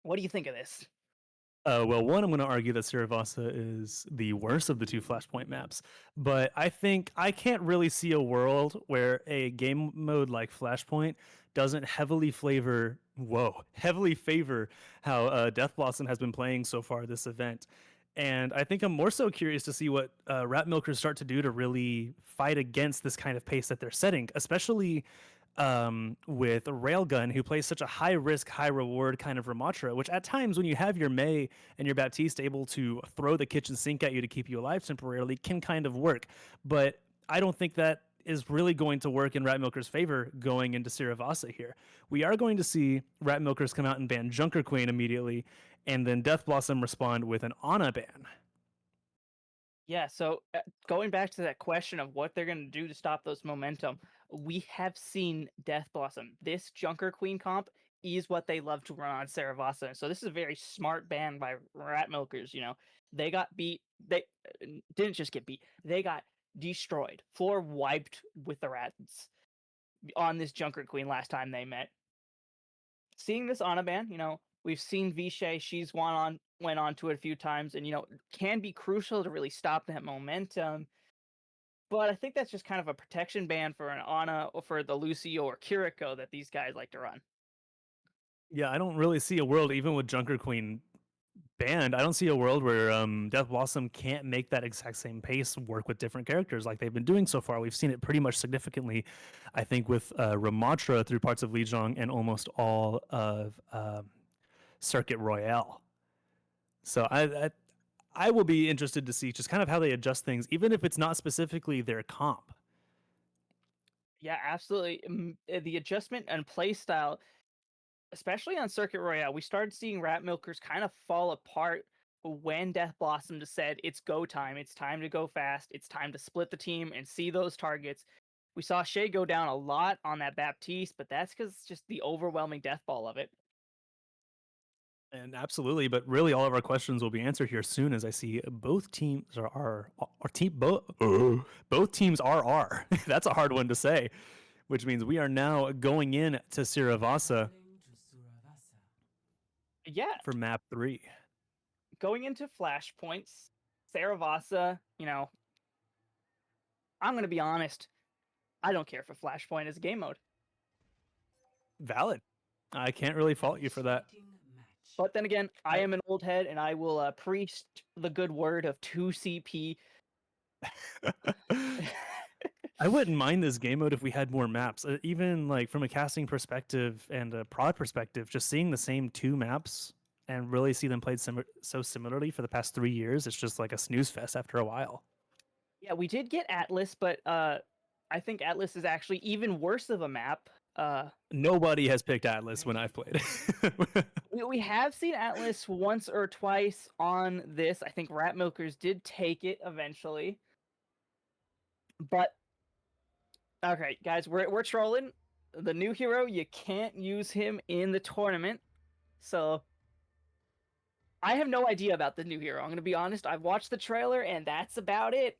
What do you think of this? Well, one, I'm going to argue that Saravasa is the worst of the two Flashpoint maps, but I think I can't really see a world where a game mode like Flashpoint doesn't heavily favor how Death Blossom has been playing so far this event. And I think I'm more so curious to see what Rat Milkers start to do to really fight against this kind of pace that they're setting, especially with Railgun, who plays such a high risk, high reward kind of Ramatra, which at times when you have your Mei and your Baptiste able to throw the kitchen sink at you to keep you alive temporarily can kind of work. But I don't think that is really going to work in Rat Milker's favor going into Saravasa here. We are going to see Rat Milkers come out and ban Junker Queen immediately, and then Death Blossom respond with an Ana ban. Yeah, so going back to that question of what they're going to do to stop those momentum, we have seen Death Blossom. This Junker Queen comp is what they love to run on Saravasa. So this is a very smart ban by Rat Milkers. You know, they got beat. They didn't just get beat. They got destroyed, floor wiped with the Rats on this Junker Queen last time they met. Seeing this Ana ban, you know, we've seen Vishay. She's went on to it a few times, and you know, can be crucial to really stop that momentum. But I think that's just kind of a protection ban for an Ana or for the Lucio or Kiriko that these guys like to run. Yeah, I don't really see a world, even with Junker Queen banned, I don't see a world where Death Blossom can't make that exact same pace work with different characters like they've been doing so far. We've seen it pretty much significantly, I think, with Ramatra through parts of Lijiang and almost all of Circuit Royale. So I will be interested to see just kind of how they adjust things, even if it's not specifically their comp. Yeah, absolutely. The adjustment and play style, especially on Circuit Royale, we started seeing Rat Milkers kind of fall apart when Death Blossom just said, it's go time. It's time to go fast. It's time to split the team and see those targets. We saw Shay go down a lot on that Baptiste, but that's because just the overwhelming death ball of it. And absolutely, but really all of our questions will be answered here soon as I see both teams both teams are R. That's a hard one to say, which means we are now going in to Saravasa. Yeah. For map 3. Going into Flashpoints, Saravasa, you know, I'm going to be honest, I don't care for Flashpoint as a game mode. Valid. I can't really fault you for that. But then again, I am an old head, and I will preach the good word of 2CP. I wouldn't mind this game mode if we had more maps. Even like from a casting perspective and a prod perspective, just seeing the same 2 maps and really see them played so similarly for the past 3 years, it's just like a snooze fest after a while. Yeah, we did get Atlas, but I think Atlas is actually even worse of a map. Nobody has picked Atlas when I've played. we have seen Atlas once or twice on this. I think Rat Milkers did take it eventually. But okay, guys, we're trolling. The new hero, you can't use him in the tournament. So I have no idea about the new hero. I'm going to be honest. I've watched the trailer, and that's about it.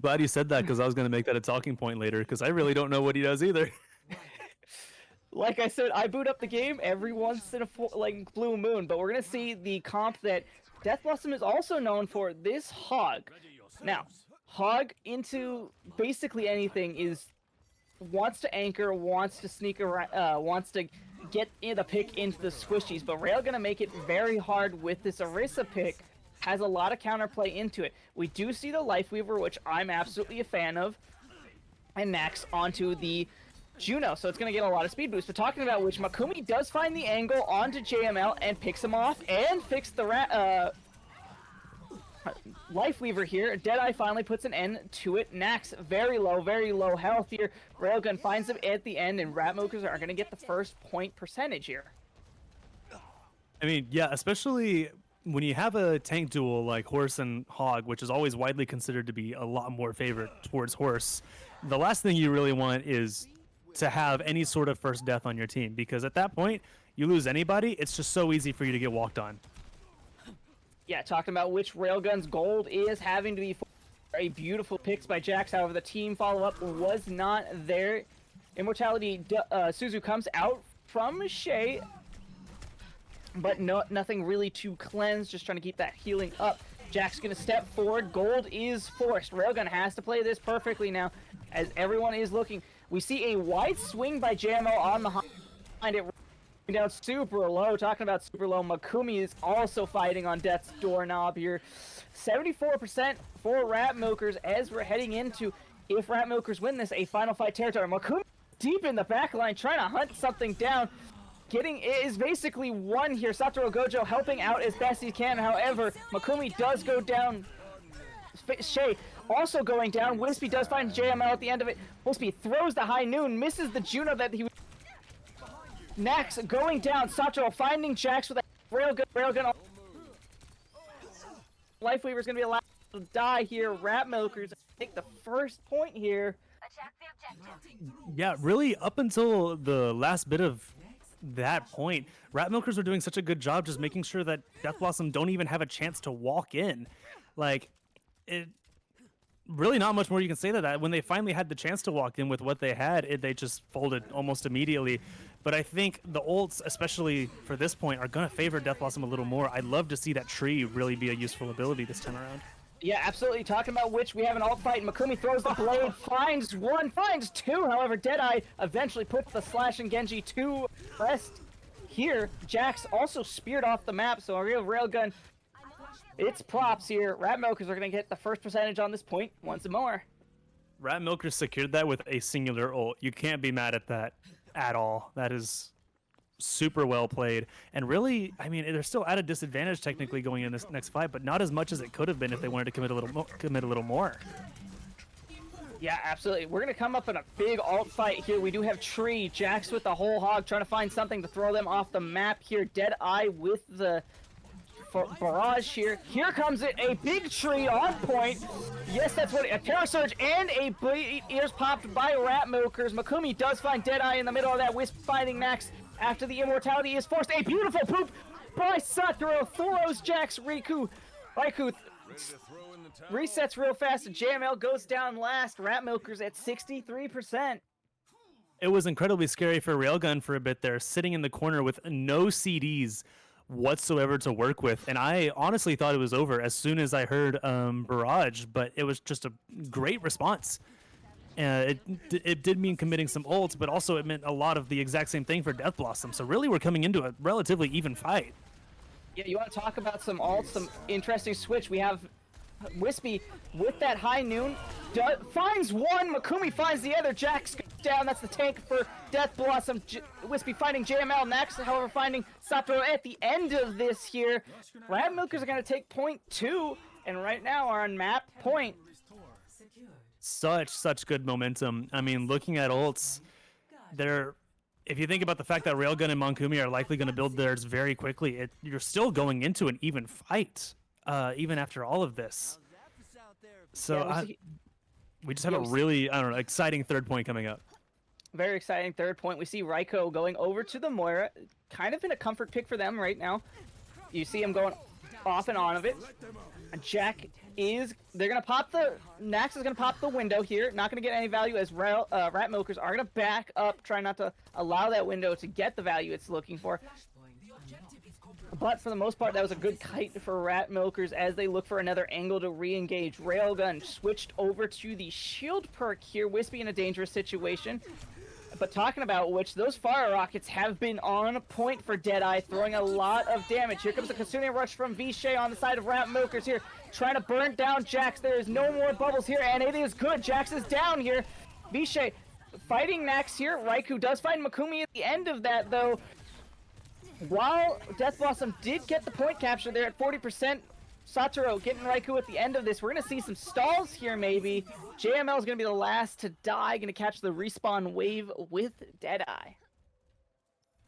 Glad you said that, because I was going to make that a talking point later, because I really don't know what he does either. Like I said, I boot up the game every once in a blue moon, but we're going to see the comp that Death Blossom is also known for, this Hog. Now, Hog into basically anything wants to anchor, wants to sneak around, wants to get the pick into the squishies, but Rail gonna make it very hard with this Orisa pick. Has a lot of counterplay into it. We do see the Lifeweaver, which I'm absolutely a fan of, and Nax onto the Juno, so it's going to get a lot of speed boost. But talking about which, Makumi does find the angle onto JML and picks him off and fix the Lifeweaver here. Deadeye finally puts an end to it. Nax, very low health here. Railgun finds him at the end, and Rat Milkers are going to get the first point percentage here. I mean, yeah, especially when you have a tank duel like Horse and Hog, which is always widely considered to be a lot more favored towards Horse, the last thing you really want is to have any sort of first death on your team, because at that point, you lose anybody, it's just so easy for you to get walked on. Yeah, talking about which Railgun's gold is having to be a beautiful picks by Jax. However, the team follow-up was not there. Immortality Suzu comes out from Shay, but nothing really to cleanse, just trying to keep that healing up. Jack's gonna step forward. Gold is forced. Railgun has to play this perfectly now, as everyone is looking. We see a wide swing by JMO on the behind it, down super low. Talking about super low, Makumi is also fighting on death's doorknob here. 74% for Ratmilkers as we're heading into, if Ratmilkers win this, a final fight territory. Makumi deep in the back line, trying to hunt something down. Getting is basically one here. Satoru Gojo helping out as best he can. However, Makumi does go down. Shay also going down. Wispy does find JML at the end of it. Wispy throws the high noon, misses the Juno that he was. Nax going down. Satoru finding Jax with a railgun. Lifeweaver's gonna be allowed to die here. Ratmilkers take the first point here. Yeah, really, up until the last bit of that point, Ratmilkers are doing such a good job just making sure that Death Blossom don't even have a chance to walk in. Like, it really not much more you can say to that. When they finally had the chance to walk in with what they had, they just folded almost immediately. But I think the ults, especially for this point, are going to favor Death Blossom a little more. I'd love to see that tree really be a useful ability this time around. Yeah, absolutely. Talking about which, we have an alt fight. Makumi throws the blade, finds one, finds two. However, Deadeye eventually puts the Slash and Genji to rest here. Jax also speared off the map, so a real railgun. It's props here. Ratmilkers are going to get the first percentage on this point once more. Ratmilkers secured that with a singular ult. You can't be mad at that at all. That is super well played, and really, I mean, they're still at a disadvantage technically going in this next fight, but not as much as it could have been if they wanted to commit a little more. Yeah, absolutely. We're gonna come up in a big alt fight here. We do have Tree, Jax with the whole hog, trying to find something to throw them off the map here. Deadeye with the barrage here. Here comes it, a big tree on point. Yes, that's what a Terror Surge and a bleed ears popped by Ratmilkers. Makumi does find Deadeye in the middle of that. Wisp finding Nax after the immortality is forced. A beautiful poop by Satoru. Throws Jax. Raikou resets real fast. JML goes down last. Ratmilkers at 63%. It was incredibly scary for Railgun for a bit there, sitting in the corner with no CDs whatsoever to work with, and I honestly thought it was over as soon as I heard Barrage, but it was just a great response. It did mean committing some ults, but also it meant a lot of the exact same thing for Death Blossom, so really we're coming into a relatively even fight. Yeah, you want to talk about some ults, some interesting switch. We have Wispy with that high noon, finds one, Makumi finds the other, Jax goes down, that's the tank for Death Blossom. Wispy finding JML next, however finding Satoru at the end of this here. Ratmilkers are going to take point 2, and right now are on map point. Such good momentum. I mean, looking at ults, if you think about the fact that Railgun and Makumi are likely going to build theirs very quickly, you're still going into an even fight, even after all of this. So yeah, we just have a really, I don't know, exciting third point coming up. Very exciting third point. We see Raikou going over to the Moira, kind of in a comfort pick for them right now. You see him going off and on of it. Jack they're going to pop Nax is going to pop the window here. Not going to get any value as Ratmilkers are going to back up, try not to allow that window to get the value it's looking for. But for the most part, that was a good kite for Ratmilkers as they look for another angle to re-engage. Railgun switched over to the shield perk here. Wispy in a dangerous situation. But talking about which, those fire rockets have been on point for Deadeye, throwing a lot of damage. Here comes the Kasune Rush from Vishay on the side of Ratmilkers here, trying to burn down Jax. There is no more bubbles here, and it is good. Jax is down here. Vishay fighting Nax here. Raikou does find Makumi at the end of that, though. While Death Blossom did get the point capture there at 40%, Satoru getting Raikou at the end of this. We're going to see some stalls here, maybe. JML is going to be the last to die, going to catch the respawn wave with Deadeye.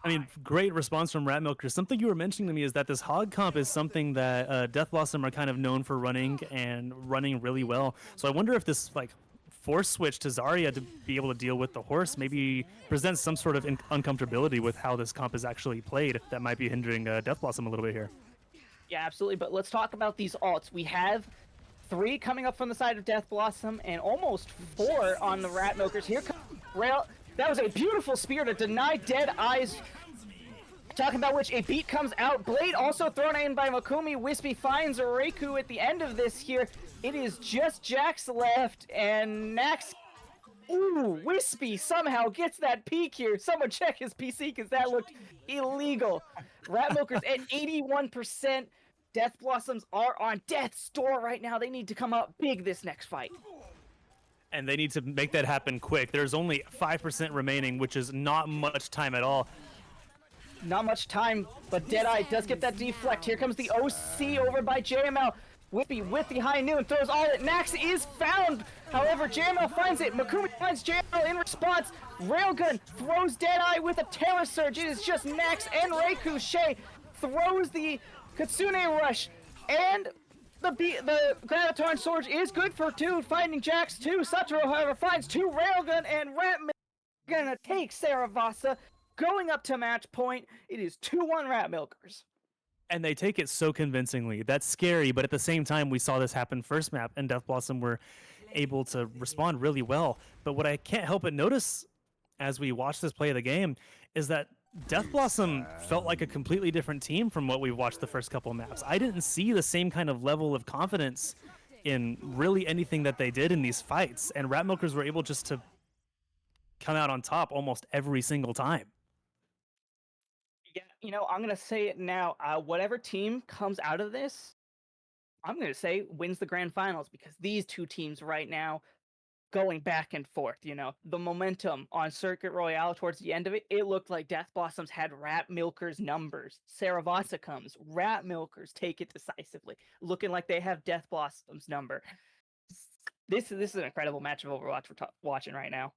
I mean, great response from Ratmilkers. Something you were mentioning to me is that this hog comp is something that Death Blossom are kind of known for running, and running really well. So I wonder if this force switch to Zarya to be able to deal with the horse maybe presents some sort of uncomfortability with how this comp is actually played that might be hindering Death Blossom a little bit here. Yeah, absolutely. But let's talk about these alts. We have 3 coming up from the side of Death Blossom and almost 4 on the Rat Milkers. Here comes Rail. That was a beautiful spear to deny Dead Eyes. Talking about which, a beat comes out. Blade also thrown in by Makumi. Wispy finds Reiku at the end of this here. It is just Jax left, and Nax... Ooh, Wispy somehow gets that peek here. Someone check his PC, because that looked illegal. Rat Milkers at 81%. Death Blossoms are on death's door right now. They need to come up big this next fight. And they need to make that happen quick. There's only 5% remaining, which is not much time at all. Not much time, but Deadeye does get that deflect. Here comes the OC over by JML. Whippy with the high noon throws all at Nax is found. However, JML finds it. Makumi finds JML in response. Railgun throws Deadeye with a Terra Surge. It is just Nax and Reiku. Shay throws the Kitsune Rush. And the Graviton Surge is good for 2, finding Jax 2. Satoru, however, finds 2 Railgun, and Rat gonna take Saravasa. Going up to match point, it is 2-1 Rat Milkers. And they take it so convincingly. That's scary, but at the same time, we saw this happen first map, and Death Blossom were able to respond really well. But what I can't help but notice as we watch this play of the game is that Death Blossom felt like a completely different team from what we've watched the first couple of maps. I didn't see the same kind of level of confidence in really anything that they did in these fights, and Rat Milkers were able just to come out on top almost every single time. Yeah, you know, I'm going to say it now. Whatever team comes out of this, I'm going to say wins the grand finals, because these 2 teams right now going back and forth, you know, the momentum on Circuit Royale towards the end of it, it looked like Death Blossoms had Rat Milkers numbers. Saravasa comes, Rat Milkers take it decisively, looking like they have Death Blossoms number. This is an incredible match of Overwatch we're watching right now.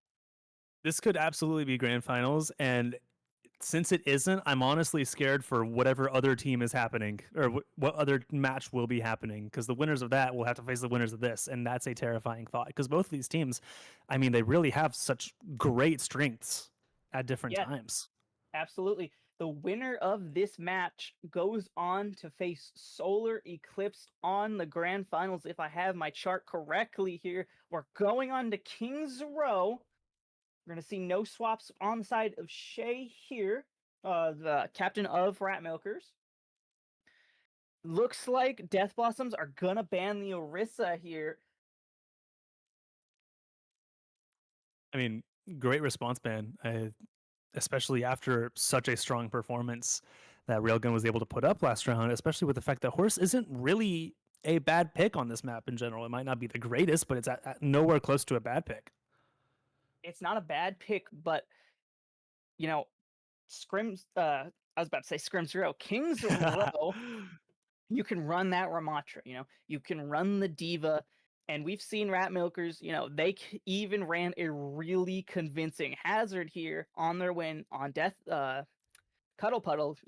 This could absolutely be grand finals, and since it isn't, I'm honestly scared for whatever other team is happening, or what other match will be happening, because the winners of that will have to face the winners of this, and that's a terrifying thought, because both of these teams, I mean, they really have such great strengths at different times. Absolutely. The winner of this match goes on to face Solar Eclipsed on the grand finals, if I have my chart correctly here. We're going on to King's Row. We're going to see no swaps on the side of Shay here, the captain of Rat Milkers. Looks like Death Blossoms are going to ban the Orisa here. I mean, great response ban, especially after such a strong performance that Railgun was able to put up last round, especially with the fact that Horse isn't really a bad pick on this map in general. It might not be the greatest, but it's at nowhere close to a bad pick. It's not a bad pick, but, you know, Scrims, I was about to say Scrims Row. King's Row, you can run that Ramatra, you know, you can run the Diva, and we've seen Rat Milkers, you know, they even ran a really convincing Hazard here on their win on Cuddle Puddle,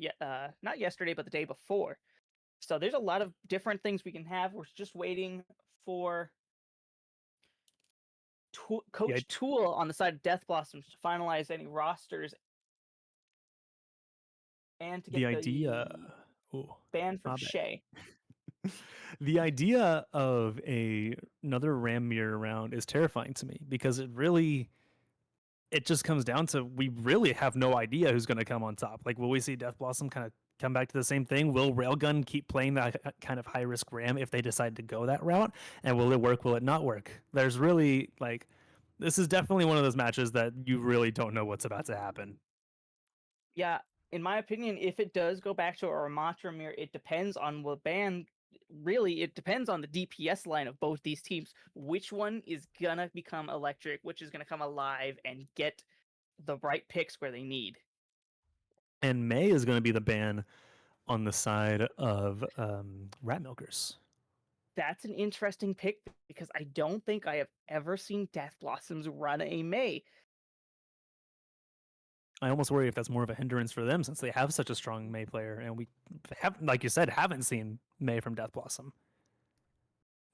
not yesterday, but the day before. So there's a lot of different things we can have. We're just waiting for Coach Tool on the side of Death Blossoms to finalize any rosters and to get the idea ban from Shay. The idea of another Ram Mirror round is terrifying to me, because it just comes down to, we really have no idea who's going to come on top. Like, will we see Death Blossom kind of come back to the same thing? Will Railgun keep playing that kind of high risk Ram if they decide to go that route? And will it work? Will it not work? There's really, like, this is definitely one of those matches that you really don't know what's about to happen. Yeah, in my opinion, if it does go back to a Ramatra Mirror, it depends on what ban. Really, it depends on the DPS line of both these teams. Which one is gonna become electric? Which is gonna come alive and get the right picks where they need? And May is going to be the ban on the side of Rat Milkers. That's an interesting pick, because I don't think I have ever seen Death Blossoms run a May. I almost worry if that's more of a hindrance for them, since they have such a strong May player, and we have, like you said, haven't seen May from Death Blossom.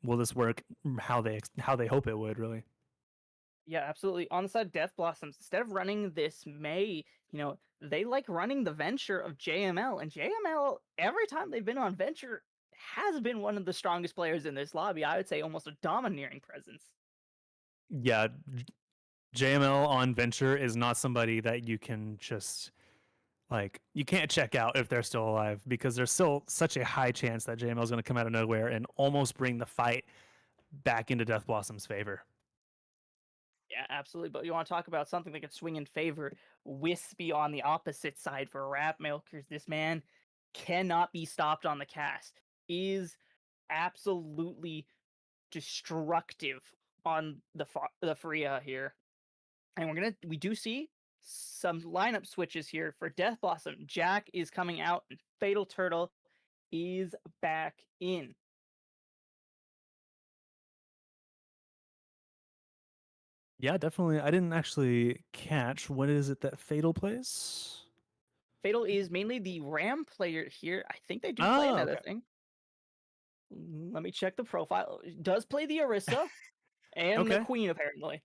Will this work how they hope it would, really? Yeah, absolutely. On the side of Death Blossoms, instead of running this May, they like running the Venture of JML, and JML, every time they've been on Venture, has been one of the strongest players in this lobby. I would say almost a domineering presence. Yeah, JML on Venture is not somebody that you can just like you can't check out if they're still alive because there's still such a high chance that JML is going to come out of nowhere and almost bring the fight back into Death Blossom's favor. Yeah, absolutely. But you want to talk about something that could swing in favor? Wispy on the opposite side for Rat Milkers. This man cannot be stopped on the cast. Is absolutely destructive on the Freya here. And we do see some lineup switches here for Death Blossom. Jack is coming out and Fatal Turtle is back in. Yeah, definitely. I didn't actually catch what is it that Fatal plays? Fatal is mainly the Ram player here. I think they do play another thing. Let me check the profile. Does play the Orisa and the Queen, apparently.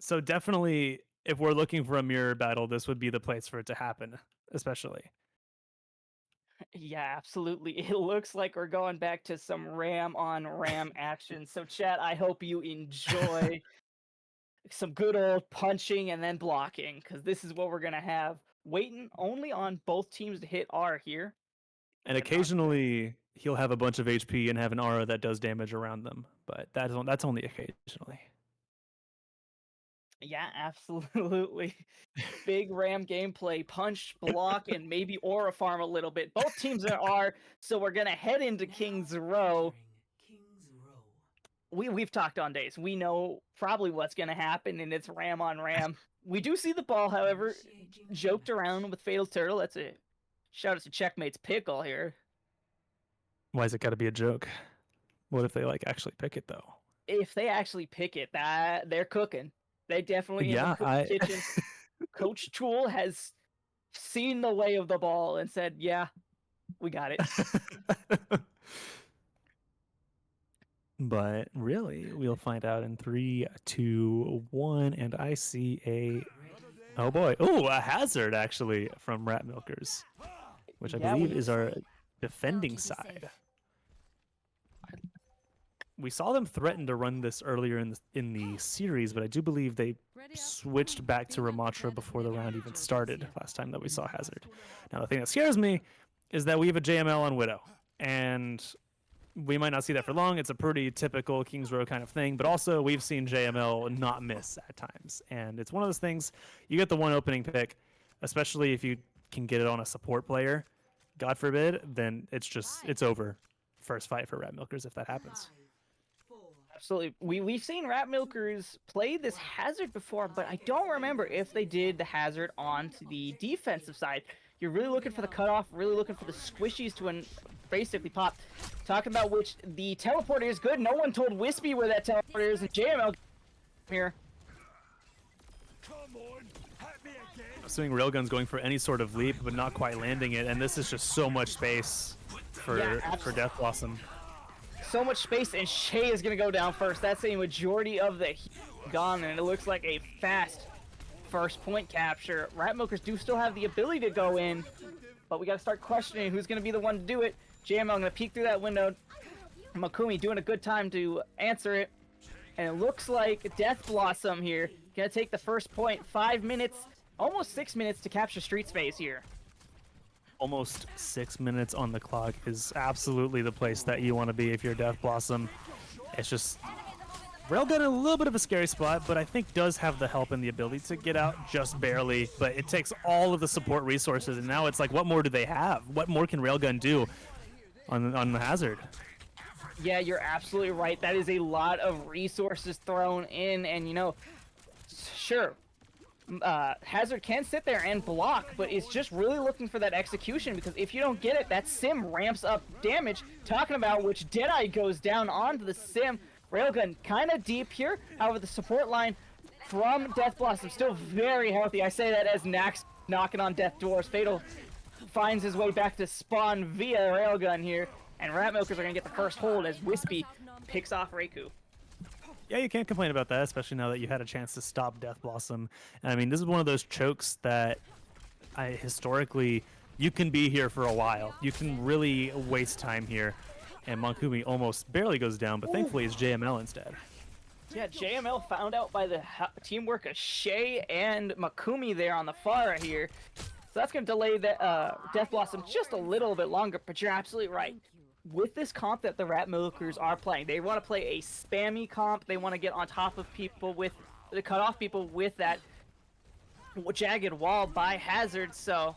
So definitely, if we're looking for a mirror battle, this would be the place for it to happen, especially. Yeah, absolutely. It looks like we're going back to some Ram on Ram action. So, chat, I hope you enjoy some good old punching and then blocking, because this is what we're going to have. Waiting only on both teams to hit R here. And occasionally, he'll have a bunch of HP and have an aura that does damage around them, but that's only occasionally. Yeah, absolutely. Big Ram gameplay, punch, block, and maybe aura farm a little bit. Both teams are, so we're gonna head into King's Row. We've talked on days. We know probably what's gonna happen, and it's Ram on Ram. We do see the ball, however, joked around with Fatal Turtle. That's a shout out to Checkmate's Pickle here. Why is it got to be a joke? What if they actually pick it though? If they actually pick it, that they're cooking. They definitely in the kitchen. Coach Tool has seen the way of the ball and said, "Yeah, we got it." But really, we'll find out in 3, 2, 1, and I see oh boy, a hazard actually from Rat Milkers, which I believe is our defending side. We saw them threaten to run this earlier in the series, but I do believe they switched back to Ramatra before the round even started last time that we saw Hazard. Now, the thing that scares me is that we have a JML on Widow, and we might not see that for long. It's a pretty typical King's Row kind of thing, but also we've seen JML not miss at times, and it's one of those things, you get the one opening pick, especially if you can get it on a support player, God forbid, then it's over. First fight for Rat Milkers if that happens. Absolutely. We've seen Rat Milkers play this Hazard before, but I don't remember if they did the Hazard onto the defensive side. You're really looking for the cutoff, really looking for the squishies to basically pop. Talking about which the teleporter is good. No one told Wispy where that teleporter is, and JML here. Assuming Railgun's going for any sort of leap, but not quite landing it, and this is just so much space for Death Blossom. So much space, and Shay is going to go down first. That's a majority of the gone, and it looks like a fast first point capture. Rat Milkers do still have the ability to go in, but we got to start questioning who's going to be the one to do it. JML going to peek through that window. Makumi doing a good time to answer it. And it looks like Death Blossom here going to take the first point. 5 minutes, almost 6 minutes to capture street space here. Almost 6 minutes on the clock is absolutely the place that you want to be if you're Death Blossom. It's just Railgun in a little bit of a scary spot, but I think does have the help and the ability to get out just barely. But it takes all of the support resources, and now it's like, what more do they have? What more can Railgun do on the Hazard? Yeah, you're absolutely right. That is a lot of resources thrown in, and sure. Hazard can sit there and block, but it's just really looking for that execution, because if you don't get it, that Sim ramps up damage. Talking about which Deadeye goes down onto the Sim. Railgun kind of deep here. However, the support line from Death Blossom still very healthy. I say that as Nax knocking on death doors. Fatal finds his way back to spawn via Railgun here, and Rat Milkers are going to get the first hold as Wispy picks off Reiku. Yeah, you can't complain about that, especially now that you had a chance to stop Death Blossom. And I mean, this is one of those chokes that historically, you can be here for a while. You can really waste time here. And Makumi almost barely goes down, but thankfully it's JML instead. Yeah, JML found out by the teamwork of Shay and Makumi there on the far right here. So that's going to delay the Death Blossom just a little bit longer, but you're absolutely right. With this comp that the Rat Milkers are playing, they want to play a spammy comp. They want to get on top of people with, to cut off people with that jagged wall by Hazard, so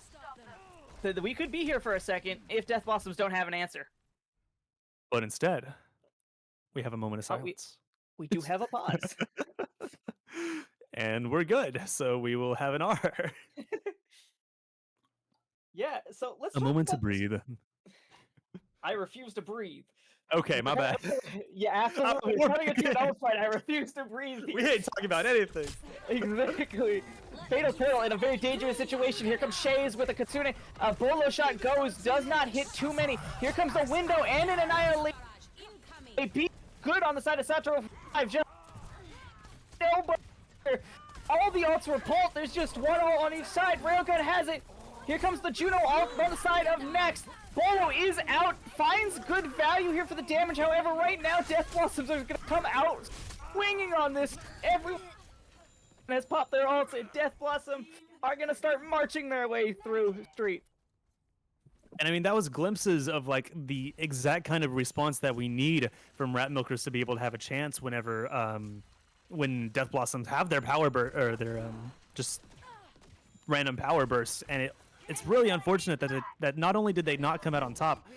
we could be here for a second if Death Blossoms don't have an answer. But instead, we have a moment of silence. We do have a pause. And we're good, so we will have an R. Yeah, so let's A moment to breathe. I refuse to breathe. Okay, my bad. Yeah, absolutely. We're Cutting a two fight, I refuse to breathe. We ain't talking about anything. Exactly. Fatal Turtle in a very dangerous situation. Here comes Shays with a Katsune. A Bolo shot goes, does not hit too many. Here comes the window and an annihilation. A beat good on the side of Satoru 5. Just all the ults were pulled. There's just one ult on each side. Railgun has it. Here comes the Juno ult on the side of Next. Bolo is out, finds good value here for the damage. However, right now, Death Blossoms are going to come out swinging on this. Everyone has popped their ults, and Death Blossom are going to start marching their way through the street. And I mean, that was glimpses of like the exact kind of response that we need from Rat Milkers to be able to have a chance whenever, when Death Blossoms have their power burst or their just random power bursts, and it's really unfortunate that not only did they not come out on top,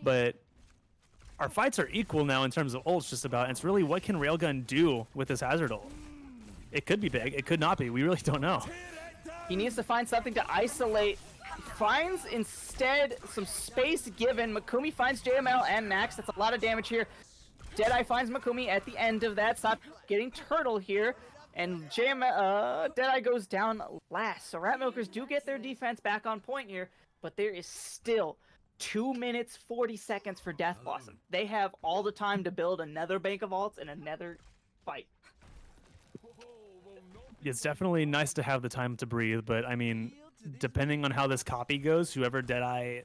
but our fights are equal now in terms of ults just about. And it's really what can Railgun do with this Hazard ult? It could be big, it could not be. We really don't know. He needs to find something to isolate. Finds instead some space given. Makumi finds JML and Max. That's a lot of damage here. Deadeye finds Makumi at the end of that. Stop getting Turtle here. And Deadeye goes down last. So Rat Milkers do get their defense back on point here, but there is still 2 minutes 40 seconds for Death Blossom. They have all the time to build another bank of ults and another fight. It's definitely nice to have the time to breathe, but I mean, depending on how this copy goes, whoever Deadeye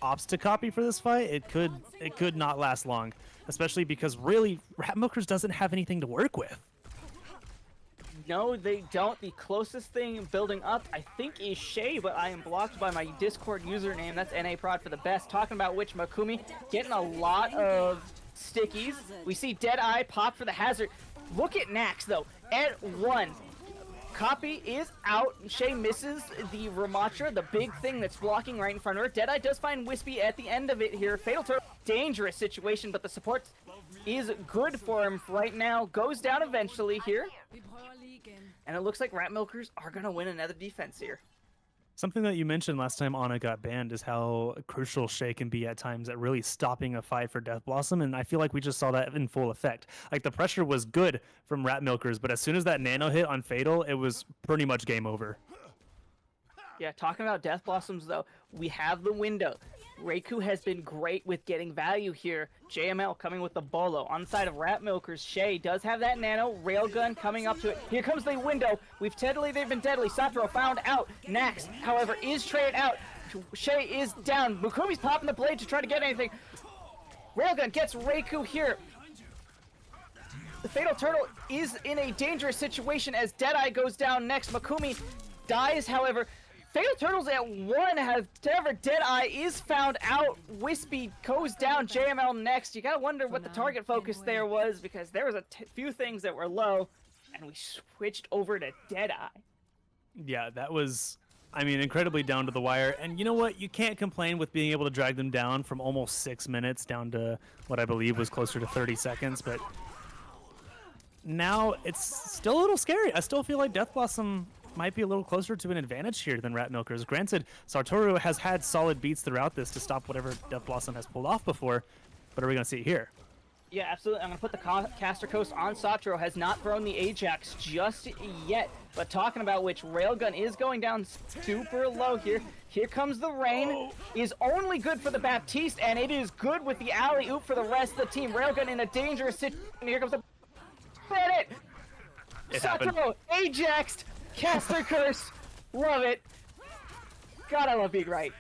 opts to copy for this fight, it could not last long, especially because really Rat Milkers doesn't have anything to work with. No, they don't. The closest thing building up, I think, is Shay, but I am blocked by my Discord username. That's NAProd for the best. Talking about which, Makumi getting a lot of stickies. We see Deadeye pop for the Hazard. Look at Nax, though. At 1. Copy is out. Shay misses the Ramatra, the big thing that's blocking right in front of her. Deadeye does find Wispy at the end of it here. Fatal Turtle, dangerous situation, but the support is good for him right now. Goes down eventually here. And it looks like Rat Milkers are going to win another defense here. Something that you mentioned last time Ana got banned is how crucial Shay can be at times at really stopping a fight for Death Blossom, and I feel like we just saw that in full effect. Like, the pressure was good from Rat Milkers, but as soon as that nano hit on Fatal, it was pretty much game over. Yeah, talking about Death Blossoms, though, we have the window. Reiku has been great with getting value here. JML coming with the Bolo. On the side of Rat Milkers, Shay does have that nano. Railgun coming up to it. Here comes the window. They've been deadly. Satoru found out. Nax, however, is traded out. Shay is down. Mukumi's popping the blade to try to get anything. Railgun gets Reiku here. The Fatal Turtle is in a dangerous situation as Deadeye goes down next. Makumi dies, however. Fatal Turtles at 1 have however Deadeye is found out. Wispy goes down. JML next. You gotta wonder what the target focus there was, because there was a few things that were low, and we switched over to Deadeye. Yeah, that was, I mean, incredibly down to the wire. And you know what? You can't complain with being able to drag them down from almost 6 minutes down to what I believe was closer to 30 seconds. But now it's still a little scary. I still feel like Death Blossom might be a little closer to an advantage here than Rat Milkers. Granted, Satoru has had solid beats throughout this to stop whatever Death Blossom has pulled off before, but are we going to see it here? Yeah, absolutely. I'm going to put the caster coast on Satoru. Has not thrown the Ajax just yet, but talking about which, Railgun is going down super low here. Here comes the rain. Is only good for the Baptiste, and it is good with the alley-oop for the rest of the team. Railgun in a dangerous situation. Here comes the Bennett! It happened. Satoru, Ajaxed, Caster Curse, love it. God, I love being right.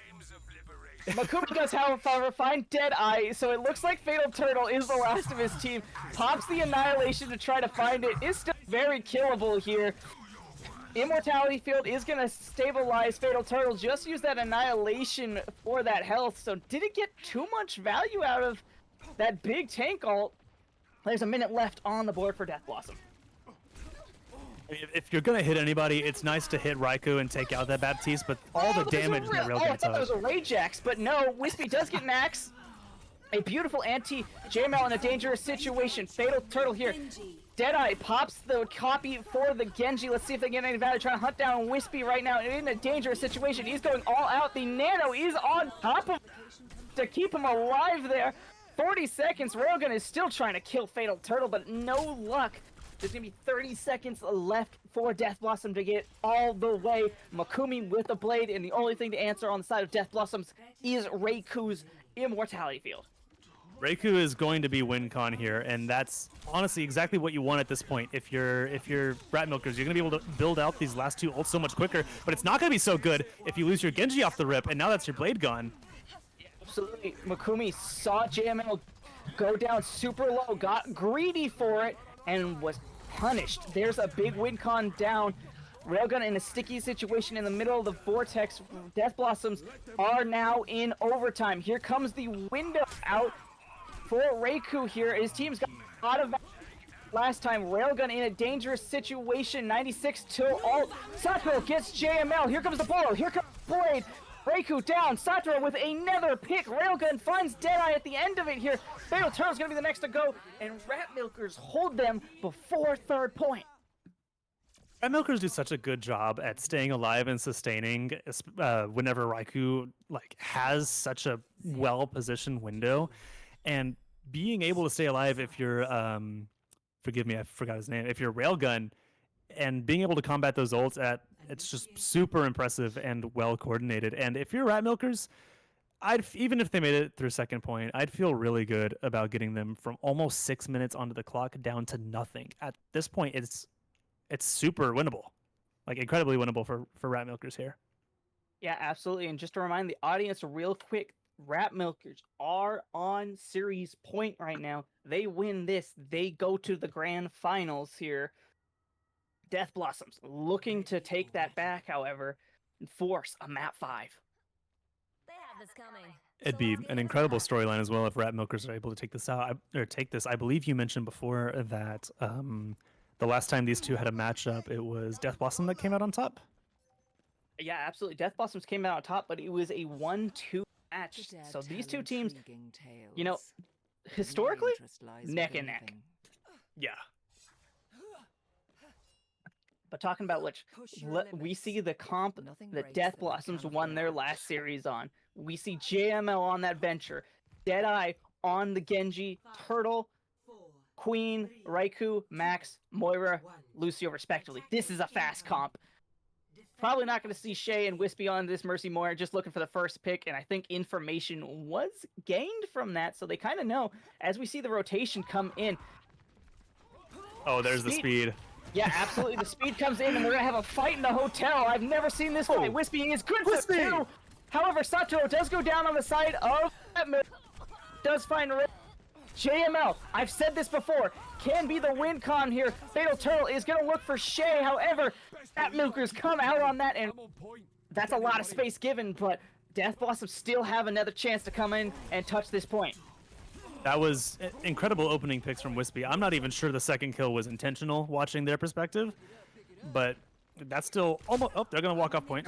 Makumi does, however, find Deadeye, so it looks like Fatal Turtle is the last of his team. Pops the Annihilation to try to find it. Is still very killable here. Immortality Field is going to stabilize Fatal Turtle. Just use that Annihilation for that health, so didn't get too much value out of that big tank ult. There's a minute left on the board for Death Blossom. If you're gonna hit anybody, it's nice to hit Raikou and take out that Baptiste, but all the damage that Railgun I thought that was took. a Rajax, but no, Wispy does get Max. A beautiful anti-JML in a dangerous situation. Fatal Turtle here. Deadeye pops the copy for the Genji. Let's see if they get any value. Trying to hunt down Wispy right now in a dangerous situation. He's going all out. The Nano is on top of to keep him alive there. 40 seconds. Railgun is still trying to kill Fatal Turtle, but no luck. There's going to be 30 seconds left for Death Blossom to get all the way. Makumi with the blade, and the only thing to answer on the side of Death Blossoms is Raiku's Immortality Field. Raikou is going to be win con here, and that's honestly exactly what you want at this point. If you're Rat Milkers, you're going to be able to build out these last two ults so much quicker, but it's not going to be so good if you lose your Genji off the rip, and now that's your blade gone. Absolutely. Makumi saw JML go down super low, got greedy for it, and was punished. There's a big win con down. Railgun in a sticky situation in the middle of the vortex. Death Blossoms are now in overtime. Here comes the window out for Raikou here. His team's got a lot of last time. Railgun in a dangerous situation. 96 till ult. Satoru gets JML. Here comes the blow. Here comes Blade. Raikou down. Satoru with another pick. Railgun finds Deadeye at the end of it here. Fatal Turtle's going to be the next to go. And Rat Milkers hold them before third point. Rat Milkers do such a good job at staying alive and sustaining whenever Raikou has such a well-positioned window. And being able to stay alive if you're, forgive me, I forgot his name, if you're Railgun, and being able to combat those ults it's just super impressive and well coordinated. And if you're Rat Milkers, even if they made it through second point, I'd feel really good about getting them from almost 6 minutes onto the clock down to nothing. At this point, it's super winnable, incredibly winnable for Rat Milkers here. Yeah, absolutely. And just to remind the audience real quick, Rat Milkers are on series point right now. They win this, they go to the grand finals here. Death Blossoms looking to take that back, however, and force a map 5. They have this coming. It'd be an incredible storyline as well if Rat Milkers are able to take this out, I believe you mentioned before that the last time these two had a matchup, it was Death Blossom that came out on top. Yeah, absolutely. Death Blossoms came out on top, but it was a 1-2 match. So these two teams, you know, historically, neck and neck. Yeah. But talking about which, we see the comp that Death Blossoms won their last series on. We see JML on that venture, Deadeye on the Genji, Turtle, Queen, Raikou, Max, Moira, Lucio, respectively. This is a fast comp. Probably not going to see Shay and Wispy on this Mercy Moira, just looking for the first pick, and I think information was gained from that, so they kind of know. As we see the rotation come in. Oh, there's the speed. Yeah, absolutely. The speed comes in, and we're going to have a fight in the hotel. I've never seen this fight. Wispy is good for 2. However, Satoru does go down on the side of does find JML. I've said this before. Can be the win con here. Fatal Turtle is going to look for Shay. However, Rat Milkers come out on that, and that's a lot of space given, but Death Blossom still have another chance to come in and touch this point. That was incredible opening picks from Wispy. I'm not even sure the second kill was intentional watching their perspective, but that's still almost... Oh, they're going to walk off point.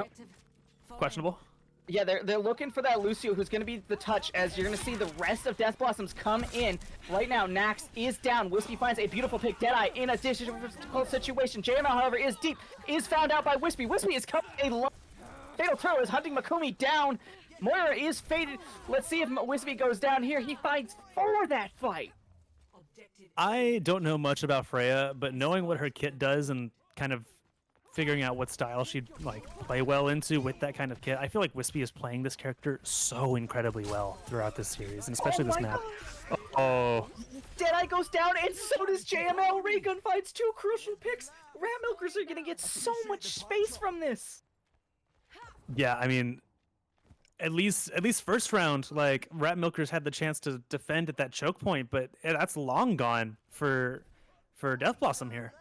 Questionable. Yeah, they're looking for that Lucio, who's going to be the touch, as you're going to see the rest of Death Blossoms come in. Right now, Nax is down. Wispy finds a beautiful pick. Deadeye in a difficult situation. JML, however, is deep. Is found out by Wispy. Wispy is coming a lot. Fatal Turtle is hunting Makumi down. Moira is faded. Let's see if Wispy goes down here. He fights for that fight. I don't know much about Freya, but knowing what her kit does and kind of figuring out what style she'd play well into with that kind of kit, I feel like Wispy is playing this character so incredibly well throughout this series, and especially this map. Oh, Deadeye goes down, and so does JML. Raygun finds 2 crucial picks. Rat Milkers are gonna get so much space from this. yeah. I mean, at least first round, like Rat Milkers had the chance to defend at that choke point, but that's long gone for Death Blossom here.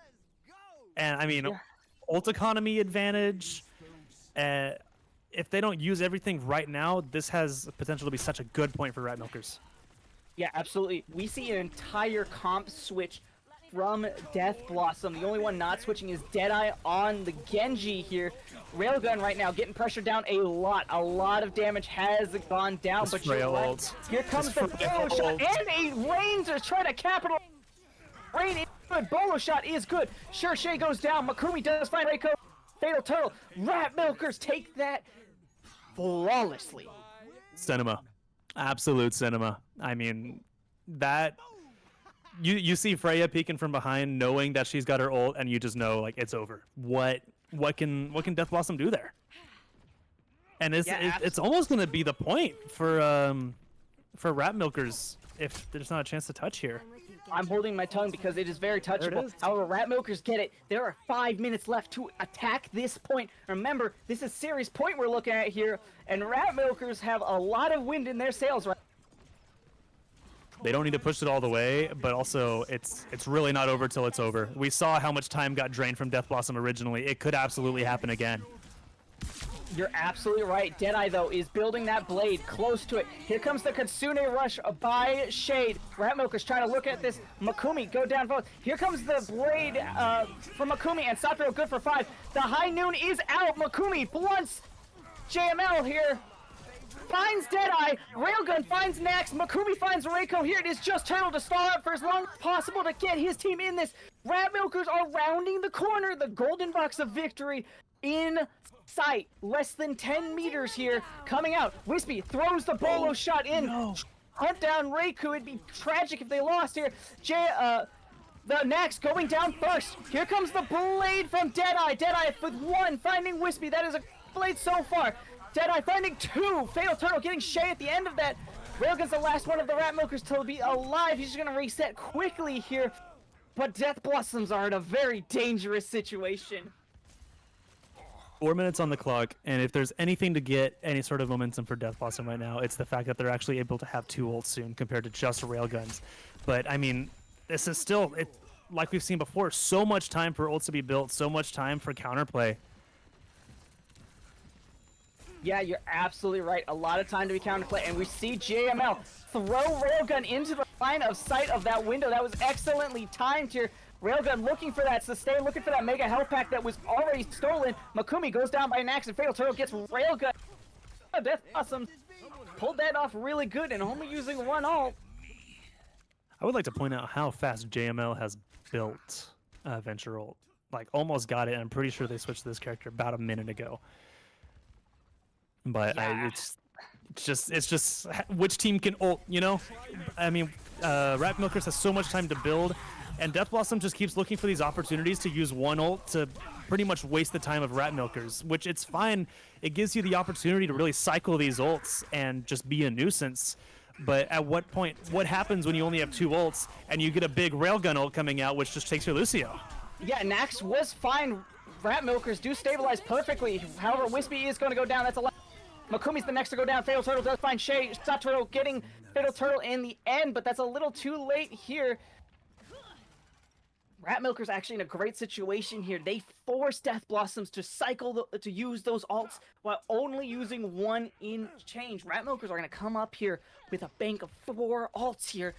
And I mean, Yeah. ult economy advantage. If they don't use everything right now, this has potential to be such a good point for Rat Milkers. Yeah, absolutely. We see an entire comp switch from Death Blossom. The only one not switching is Deadeye on the Genji here. Railgun right now getting pressured down a lot. A lot of damage has gone down, This but Freya you're right. ult. Here comes This the Freya bolo shot ult. and a Rain to try to capital. Rain is good. Bolo shot is good. Sure, Shay goes down. Makumi does find Reiko. Fatal Turtle. Rat Milkers take that flawlessly. Cinema, absolute cinema. I mean, that you see Freya peeking from behind, knowing that she's got her ult, and you just know like it's over. What can Death Blossom do there? And it's almost gonna be the point for Rat Milkers if there's not a chance to touch here. I'm holding my tongue because it is very touchable. is. However, Rat Milkers get it. There are 5 minutes left to attack this point. Remember, this is serious point we're looking at here, and Rat Milkers have a lot of wind in their sails right. They don't need to push it all the way, but also it's really not over till it's over. We saw how much time got drained from Death Blossom originally. It could absolutely happen again. You're absolutely right. Deadeye, though, is building that blade close to it. Here comes the Kitsune rush by Shade. Rat Milkers trying to look at this. Makumi go down both. Here comes the blade from Makumi, and Satiro good for 5. The High Noon is out. Makumi blunts JML here. Finds Deadeye. Railgun finds Nax. Makumi finds Reiko. Here it is just Turtle to stall out for as long as possible to get his team in this. Rat Milkers are rounding the corner. The golden box of victory in sight. Less than 10 meters here. Coming out. Wispy throws the bolo shot in. No. Hunt down Reiku. It'd be tragic if they lost here. The Nax going down first. Here comes the blade from Deadeye. Deadeye with 1 finding Wispy. That is a blade so far. Deadeye finding 2. Fatal Turtle getting Shay at the end of that. Railgun's the last one of the Rat Milkers to be alive. He's just going to reset quickly here. But Death Blossoms are in a very dangerous situation. 4 minutes on the clock, and if there's anything to get any sort of momentum for Death Blossom right now, it's the fact that they're actually able to have 2 ults soon compared to just railguns. But I mean, this is still, like we've seen before, so much time for ults to be built, so much time for counterplay. Yeah, you're absolutely right. A lot of time to be counterplay, and we see JML throw Railgun into the line of sight of that window. That was excellently timed here. Railgun looking for that sustain, looking for that mega health pack that was already stolen. Makumi goes down by Nax, and Fatal Turtle gets Railgun. Death Blossom pulled that off really good and only using 1 ult. I would like to point out how fast JML has built Venture ult. Like, almost got it, and I'm pretty sure they switched this character about a minute ago. But Yeah. it's just which team can ult, you know? I mean, Rat Milkers has so much time to build, and Death Blossom just keeps looking for these opportunities to use 1 ult to pretty much waste the time of Rat Milkers, which it's fine. It gives you the opportunity to really cycle these ults and just be a nuisance. But at what point, what happens when you only have 2 ults and you get a big railgun ult coming out, which just takes your Lucio? Yeah, Nax was fine. Rat Milkers do stabilize perfectly. However, Wispy is going to go down. That's a lot. Makumi's the next to go down. Fatal Turtle does find Shay. Satoru getting Fatal Turtle in the end, but that's a little too late here. Rat Milker's actually in a great situation here. They force Death Blossoms to cycle, to use those ults while only using 1 in change. Rat Milkers are going to come up here with a bank of 4 ults here.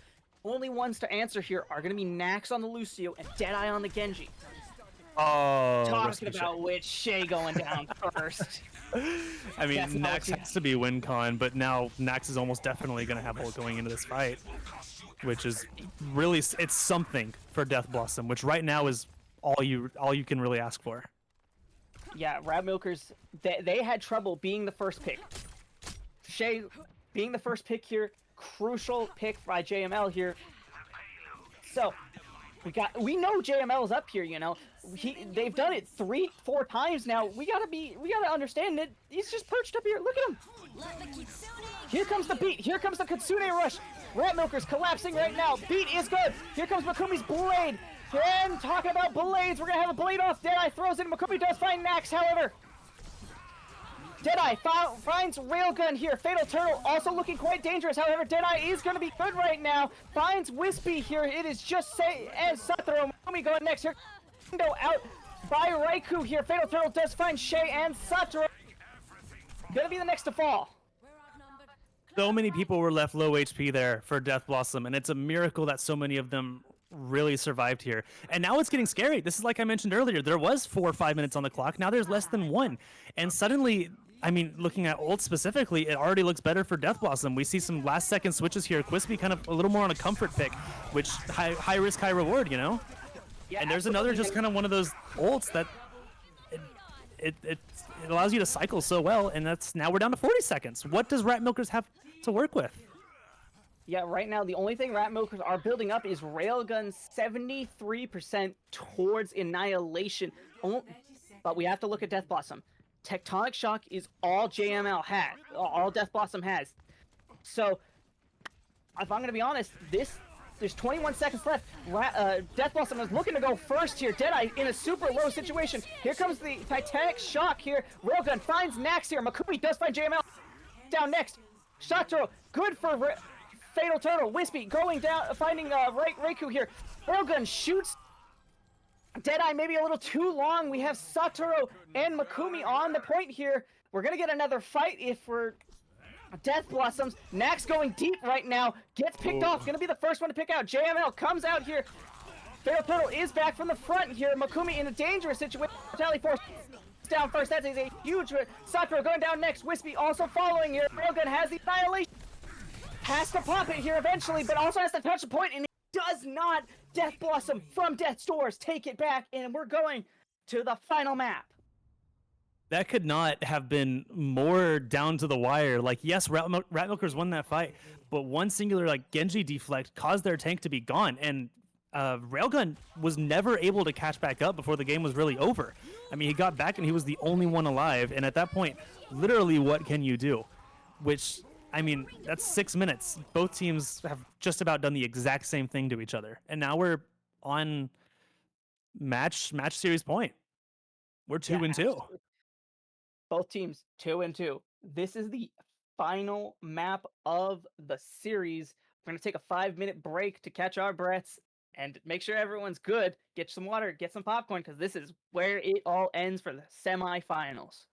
Only ones to answer here are going to be Nax on the Lucio and Deadeye on the Genji. Oh, Talking about which Shay going down first. I mean, That's Nax has to be win con, but now Nax is almost definitely going to have ult going into this fight, which is really, it's something for Death Blossom, which right now is all you can really ask for. Yeah, Rat Milkers, they had trouble being the first pick. Shay being the first pick here, crucial pick by JML here. So, We know JML's up here, you know. They've done it 3-4 times now. We gotta understand it. He's just perched up here. Look at him. Here comes the beat. Here comes the Kitsune rush. Rat Milker's collapsing right now. Beat is good. Here comes Makumi's blade. And talking about blades, we're gonna have a blade off. Deadeye throws it. Makumi does find Nax, however. Deadeye finds Railgun here. Fatal Turtle also looking quite dangerous. However, Deadeye is going to be good right now. Finds Wispy here. It is just Say and Satoru. Makumi going next here. Window out by Raikou here. Fatal Turtle does find Shay and Satoru. Gonna be the next to fall. So many people were left low HP there for Death Blossom, and it's a miracle that so many of them really survived here. And now it's getting scary. This is like I mentioned earlier. There was 4 or 5 minutes on the clock. Now there's less than 1. And suddenly, I mean, looking at ult specifically, it already looks better for Death Blossom. We see some last-second switches here. Quispy kind of a little more on a comfort pick, which high risk, high reward, you know? Yeah, and there's another just kind of one of those ults that it allows you to cycle so well, and that's now we're down to 40 seconds. What does Rat Milkers have to work with? Yeah, right now the only thing Rat Milkers are building up is Railgun 73% towards Annihilation. But we have to look at Death Blossom. Tectonic Shock is all JML has, all Death Blossom has. So, if I'm going to be honest, there's 21 seconds left. Death Blossom is looking to go first here. Deadeye in a super low situation. Here comes the Titanic Shock here. Railgun finds Nax here. Makumi does find JML. Down next. Shot throw. Good for Fatal Turtle. Wispy going down, finding Raikou here. Railgun shoots Deadeye maybe a little too long. We have Satoru and Makumi on the point here. We're going to get another fight if we're Death Blossoms. Nax going deep right now. Gets picked off. Going to be the first one to pick out. JML comes out here. Fatal Turtle is back from the front here. Makumi in a dangerous situation. Mortality Force down first. That is a huge hit. Satoru going down next. Wispy also following here. Railgun has the Annihilation. Has to pop it here eventually, but also has to touch the point, and it does not. Death Blossom from Death's Doors take it back, and we're going to the final map. That could not have been more down to the wire. Like, yes, Rat Milkers won that fight, but one singular like Genji deflect caused their tank to be gone, and Railgun was never able to catch back up before the game was really over. I mean, he got back and he was the only one alive, and at that point, literally, what can you do? Which, I mean, that's 6 minutes. Both teams have just about done the exact same thing to each other, and now we're on match series point. We're 2-2. Absolutely. Both teams 2-2. This is the final map of the series. We're gonna take a 5-minute break to catch our breaths and make sure everyone's good. Get some water, get some popcorn, because this is where it all ends for the semifinals.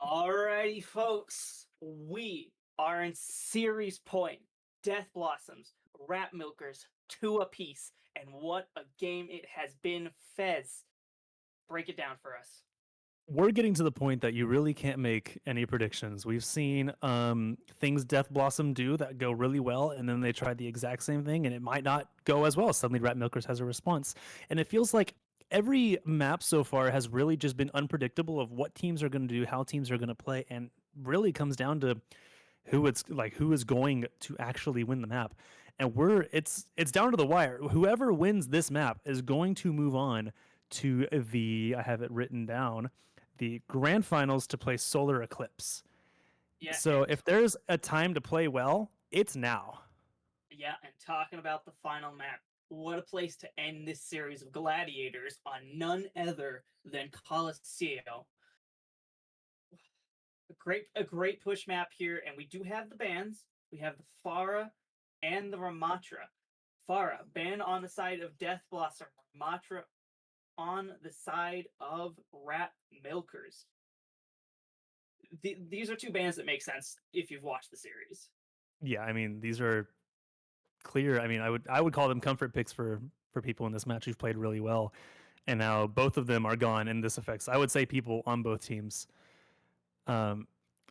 Alrighty, folks. We are in series point. Death Blossoms, Rat Milkers, 2 apiece. And what a game it has been, Fez. Break it down for us. We're getting to the point that you really can't make any predictions. We've seen things Death Blossom do that go really well, and then they try the exact same thing, and it might not go as well. Suddenly, Rat Milkers has a response. And it feels like every map so far has really just been unpredictable of what teams are going to do, how teams are going to play, and really comes down to who is going to actually win the map. And it's down to the wire. Whoever wins this map is going to move on to I have it written down, the grand finals to play Solar Eclipse. Yeah. So if there's a time to play well, it's now. Yeah, and talking about the final map, what a place to end this series of gladiators on none other than Coliseum. A great push map here, and we do have the bans. We have the Farah and the Ramatra. Farah, ban on the side of Death Blossom. Ramatra on the side of Rat Milkers. These are 2 bans that make sense if you've watched the series. Yeah, I mean, these are clear. I mean, I would call them comfort picks for people in this match who've played really well. And now both of them are gone, and this affects, I would say, people on both teams.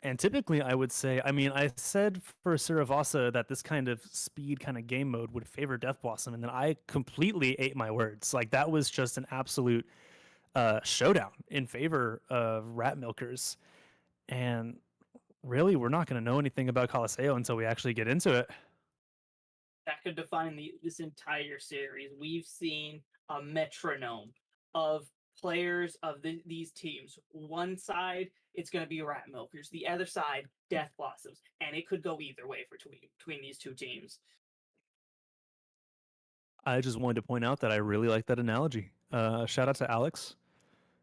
And typically I would say, I mean, I said for Siravasa that this kind of speed kind of game mode would favor Death Blossom, and then I completely ate my words. Like, that was just an absolute showdown in favor of Rat Milkers. And really, we're not going to know anything about Coliseum until we actually get into it. That could define this entire series. We've seen a metronome of players of these teams. One side, it's going to be Rat Milkers. The other side, Death Blossoms. And it could go either way between these 2 teams. I just wanted to point out that I really like that analogy. Shout out to Alex.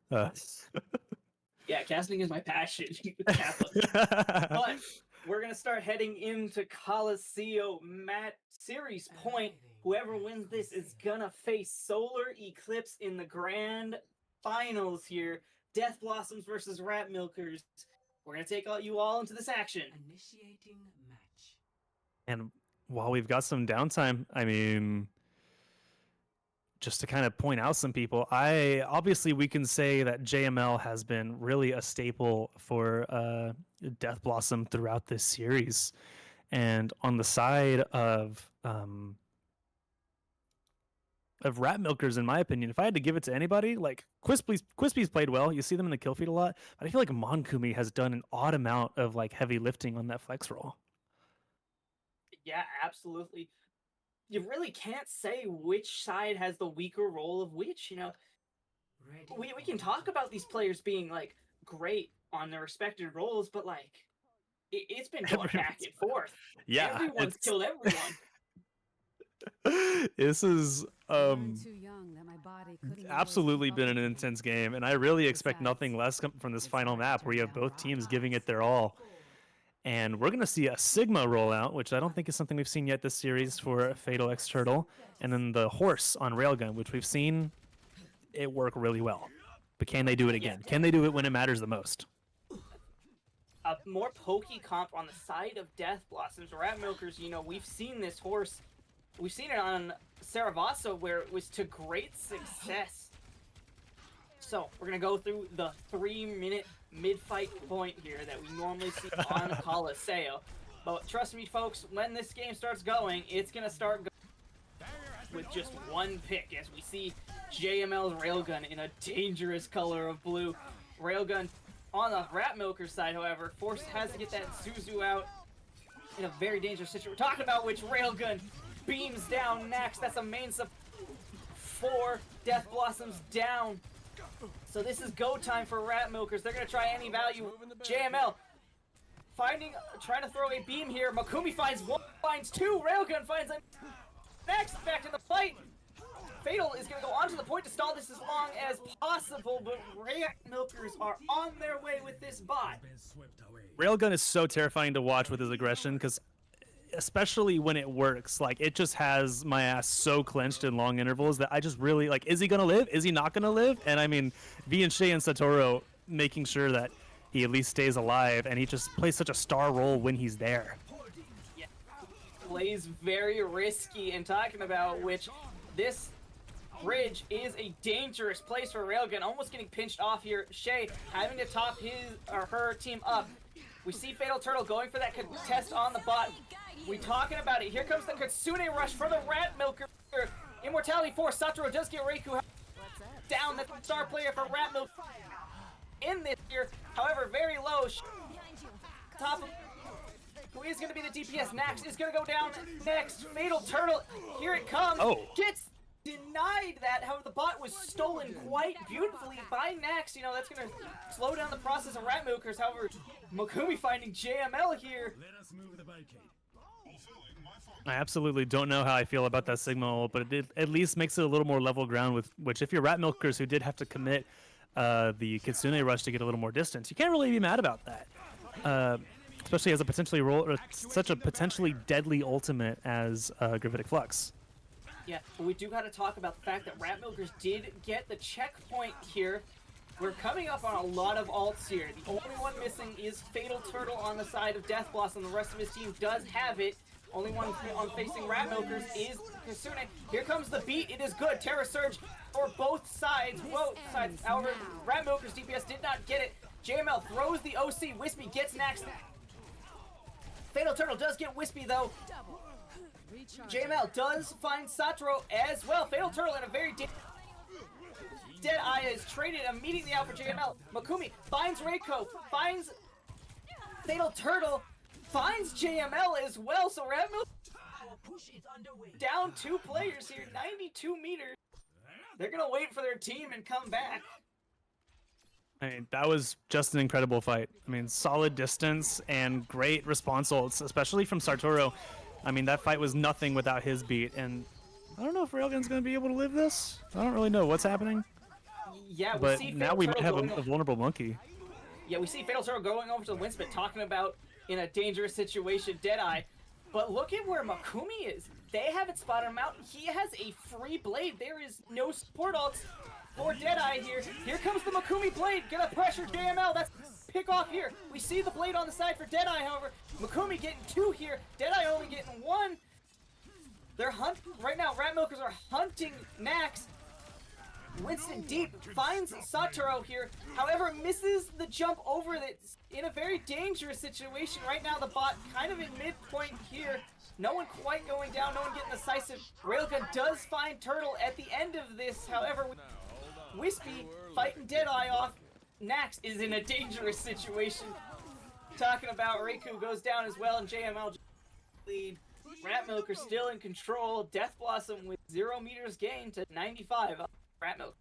Yeah, casting is my passion. But we're going to start heading into Coliseum series point. Whoever wins this is going to face Solar Eclipse in the grand finals here. Death Blossoms versus Rat Milkers. We're going to take you all into this action. Initiating match. And while we've got some downtime, I mean, just to kind of point out some people, obviously we can say that JML has been really a staple for Death Blossom throughout this series. And on the side of Rat Milkers, in my opinion, if I had to give it to anybody, like Quispy's played well. You see them in the kill feed a lot, but I feel like Monkumi has done an odd amount of like heavy lifting on that flex roll. Yeah, absolutely. You really can't say which side has the weaker role of which. You know, we can talk about these players being like great on their respected roles, but like it's been going back and forth. Yeah, everyone's killed everyone. This is absolutely been an intense game, and I really expect nothing less from this final map where you have both teams giving it their all. And we're going to see a Sigma rollout, which I don't think is something we've seen yet this series for Fatal X Turtle, and then the Horse on Railgun, which we've seen it work really well. But can they do it again? Can they do it when it matters the most? A more pokey comp on the side of Death Blossoms. Rat Milkers, you know, we've seen this horse. We've seen it on Saravasa where it was to great success. So, we're going to go through the 3-minute mid-fight point here that we normally see on Coliseum. But trust me, folks, when this game starts going, it's going to start with just one pick as we see JML's Railgun in a dangerous color of blue. Railgun on the Rat Milker side, however, has to get that Zuzu out in a very dangerous situation. We're talking about which Railgun beams down next. That's a main sub 4 Death Blossoms down. So this is go time for Rat Milkers. They're going to try any value. JML trying to throw a beam here. Makumi finds 1, finds 2. Railgun finds him next. Back to the fight. Fatal is going to go onto the point to stall this as long as possible, but Rat Milkers are on their way with this bot. Railgun is so terrifying to watch with his aggression, because especially when it works, like, it just has my ass so clenched in long intervals that I just really, like, is he gonna live? Is he not gonna live? And I mean, V and Shay and Satoru making sure that he at least stays alive, and he just plays such a star role when he's there. Yeah. Plays very risky, and talking about which, this bridge is a dangerous place for Railgun, almost getting pinched off here. Shay having to top his or her team up. We see Fatal Turtle going for that contest on the bot. We talking about it. Here comes the Kitsune rush for the Rat Milker. Immortality 4. Satoru does get Reiku down. The star player for Rat Milk in this here. However, very low. Top of who is going to be the DPS? Nax is going to go down next. Fatal Turtle. Here it comes. Oh. Gets denied that. However, the bot was stolen quite beautifully by Nax. You know, that's going to slow down the process of Rat Milkers. However, Mokumi finding JML here. I absolutely don't know how I feel about that Sigma ult, but it at least makes it a little more level ground, with which if you're Rat Milkers who did have to commit the Kitsune rush to get a little more distance, you can't really be mad about that. Especially as a potentially such a potentially deadly ultimate as Gravitic Flux. Yeah, but we do got to talk about the fact that Rat Milkers did get the checkpoint here. We're coming up on a lot of ults here. The only one missing is Fatal Turtle on the side of Death Blossom. The rest of his team does have it. Only one on facing Rat Milkers is Kitsune. Here comes the beat. It is good. Terra Surge for both sides. However, Rat Milkers DPS did not get it. JML throws the OC. Wispy gets Nax. Fatal Turtle does get Wispy though. JML does find Satoru as well. Fatal Turtle in a very Deadeye is traded immediately out for JML. Makumi finds Reiko, finds Fatal Turtle, finds JML as well. So Ramil down 2 players here, 92 meters. They're gonna wait for their team and come back. I mean, that was just an incredible fight. I mean, solid distance and great response ults, especially from Satoru. I mean, that fight was nothing without his beat, and I don't know if Railgun's going to be able to live this. I don't really know what's happening. Yeah, but now we might have a vulnerable monkey. Yeah, we see Fatal Turtle going over to the Winspit, talking about in a dangerous situation, Deadeye. But look at where Makumi is. They haven't spotted him out. He has a free blade. There is no support ults for Deadeye here. Here comes the Makumi blade. Gonna pressure JML. That's pick off here. We see the blade on the side for Deadeye, however. Makumi getting 2 here. Deadeye only getting 1. They're right now. Rat Milkers are hunting Nax. Winston deep finds Satoru here. However, misses the jump over. That's in a very dangerous situation. Right now, the bot kind of in midpoint here. No one quite going down. No one getting decisive. Railgun does find Turtle at the end of this. However, Wispy fighting Deadeye off. Nax is in a dangerous situation. Talking about Reiku goes down as well, and JML lead. Rat Milker still in control. Death Blossom with 0 meters gained to 95. Rat Milk.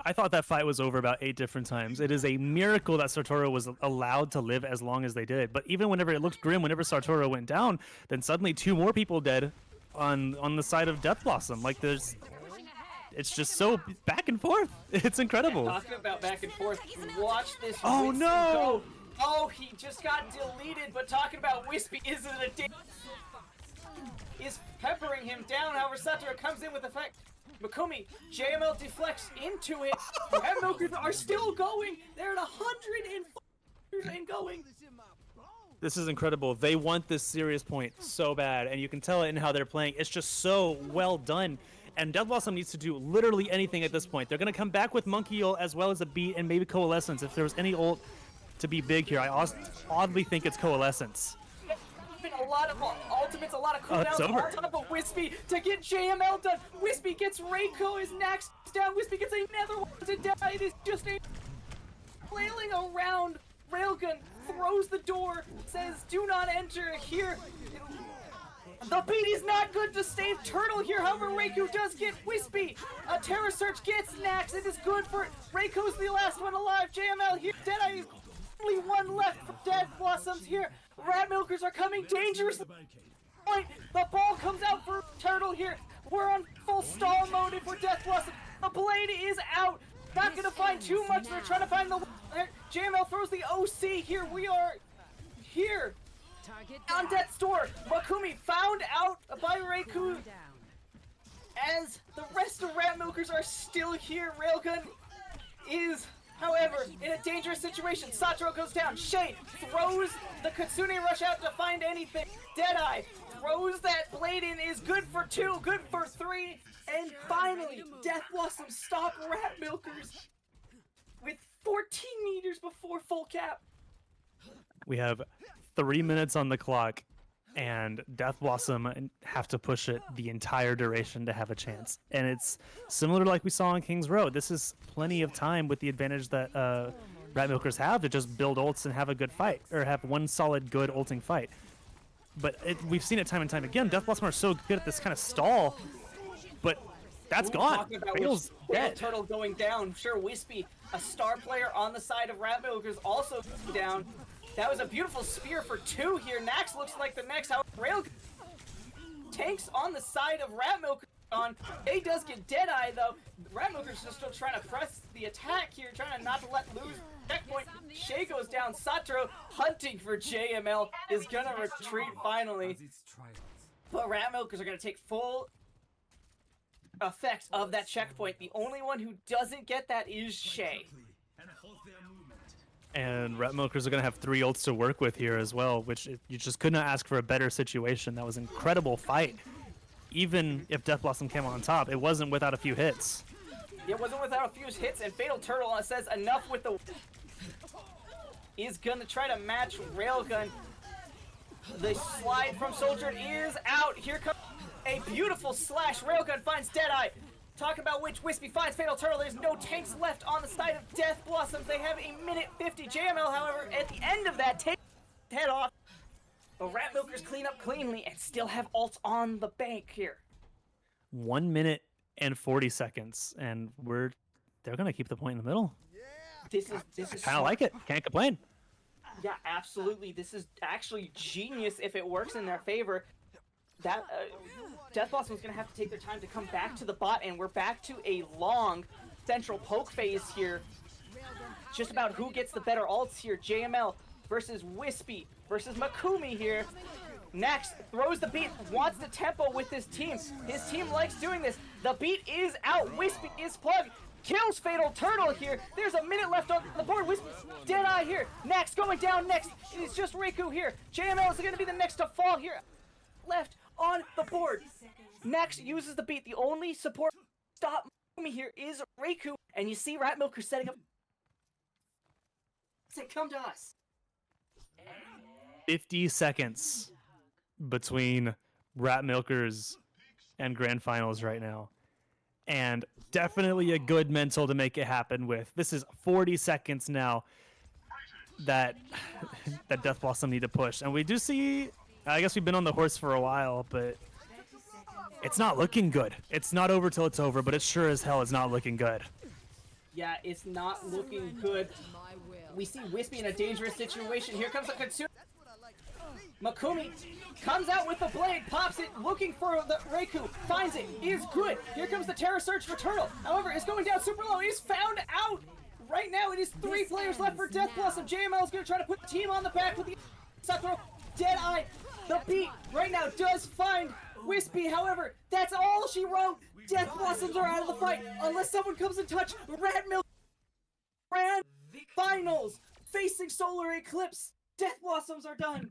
I thought that fight was over about 8 different times. It is a miracle that Satoru was allowed to live as long as they did. But even whenever it looked grim, whenever Satoru went down, then suddenly 2 more people dead on the side of Death Blossom. Like it's just so back and forth. It's incredible. Yeah, talking about back and forth, watch this. Oh Wispy no! Go. Oh, he just got deleted. But talking about Wispy is peppering him down. However, Satoru comes in with effect. Makumi, JML deflects into it. Rat Milkers are still going. They're at 104 and going. This is incredible. They want this serious point so bad, and you can tell it in how they're playing. It's just so well done. And Death Blossom needs to do literally anything at this point. They're going to come back with Monkey Ult as well as a beat and maybe Coalescence. If there was any ult to be big here, I oddly think it's Coalescence. A lot of ultimates, a lot of cooldowns on top of Wispy to get JML done. Wispy gets Reiko, his Nax down. Wispy gets another one to die. It is just a flailing around. Railgun throws the door, says do not enter here. The beat is not good to save Turtle here. However, Reiko does get Wispy. A Terror Search gets Nax. It is good for Reiko's the last one alive. JML here. Deadeye is only 1 left for Death Blossoms here. Rat Milkers are coming dangerously. The ball comes out for Turtle here. We're on full stall mode if we're Death Blossom. The blade is out. Not going to find too much. They're trying to find the... JML throws the OC here. We are here on Death's Door. Makumi found out by Reiku as the rest of Rat Milkers are still here. Railgun is However, in a dangerous situation, Satro goes down. Shade throws the Katsune Rush out to find anything. Deadeye throws that blade in, is good for 2, good for 3. And finally, Death Blossom stop Rat Milkers with 14 meters before full cap. We have 3 minutes on the clock, and Death Blossom have to push it the entire duration to have a chance. And it's similar to like we saw on King's Road. This is plenty of time with the advantage that Rat Milkers have to just build ults and have a good fight, or have one solid good ulting fight. But we've seen it time and time again. Death Blossom are so good at this kind of stall, but that's gone. Fatal's dead. Turtle going down. Sure, Wispy, a star player on the side of Rat Milkers, also down. That was a beautiful spear for 2 here. Nax looks like the next. How Rail tanks on the side of Rat Milkers on. He does get Deadeye though. Rat Milkers just still trying to press the attack here, trying to not to let lose checkpoint. Shay goes down. Satro hunting for JML is gonna retreat finally. But Rat Milkers are gonna take full effect of that checkpoint. The only one who doesn't get that is Shay. And Rat Milkers are going to have 3 ults to work with here as well, which you just could not ask for a better situation. That was an incredible fight. Even if Death Blossom came on top, it wasn't without a few hits. It wasn't without a few hits, and Fatal Turtle says enough with the... is going to try to match Railgun. The slide from Soldier is out. Here comes a beautiful slash. Railgun finds Deadeye. Talk about which Wispy finds Fatal Turtle. There's no tanks left on the side of Death Blossoms. They have a minute 50. JML, however, at the end of that, takes his head off. The Rat Milkers clean up cleanly and still have ults on the bank here. 1 minute and 40 seconds, and they're gonna keep the point in the middle. This is Kind of like it. Can't complain. Yeah, absolutely. This is actually genius if it works in their favor. That Death Blossom's gonna have to take their time to come back to the bot, and we're back to a long central poke phase here. Just about who gets the better ults here. JML versus Wispy versus Makumi here. Next, throws the beat, wants the tempo with his team. His team likes doing this. The beat is out. Wispy is plugged. Kills Fatal Turtle here. There's a minute left on the board. Wispy, Deadeye here. Next, going down next. It's just Riku here. JML is going to be the next to fall here. Left on the board. Next uses the beat. The only support stop me here is Riku. And you see Rat Milker setting up. Say, come to us. 50 seconds between Rat Milkers and Grand Finals right now. And definitely a good mental to make it happen with. This is 40 seconds now that Death Blossom need to push. And we do see, I guess we've been on the horse for a while, but it's not looking good. It's not over till it's over, but it sure as hell is not looking good. Yeah, it's not looking good. We see Wispy in a dangerous situation. Here comes the Katsune. Makumi comes out with the blade, pops it, looking for the Reiku, finds it, is good. Here comes the Terror Surge for Turtle. However, it's going down super low. He's found out. Right now, it is 3 players left for Death Blossom. JML is going to try to put the team on the back with the Sakura. Deadeye, the beat right now does find Wispy. However, that's all she wrote. Death Blossoms are out of the fight unless someone comes in touch. Rat Milk Grand Finals facing Solar Eclipse. Death Blossoms are done.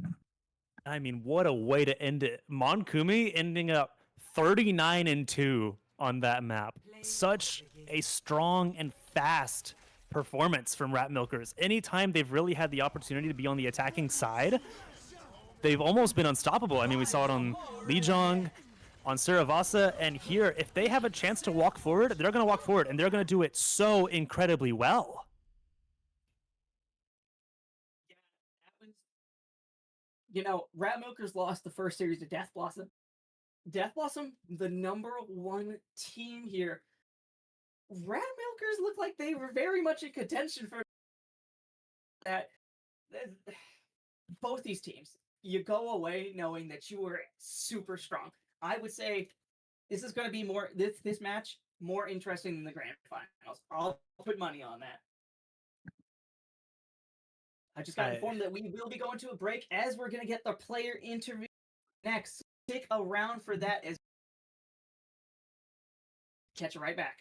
I mean, what a way to end it. Monkumi ending up 39-2 on that map. Such a strong and fast performance from Rat Milkers. Anytime they've really had the opportunity to be on the attacking side, they've almost been unstoppable. I mean, we saw it on Lijiang, on Saravasa, and here, if they have a chance to walk forward, they're going to walk forward, and they're going to do it so incredibly well. You know, Rat Milkers lost the first series to Death Blossom. Death Blossom, the #1 team here. Rat Milkers look like they were very much in contention for that. Both these teams, you go away knowing that you were super strong. I would say this is going to be more, this match, more interesting than the grand finals. I'll put money on that. I just got informed that we will be going to a break as we're going to get the player interview next. Stick around for that as catch you right back.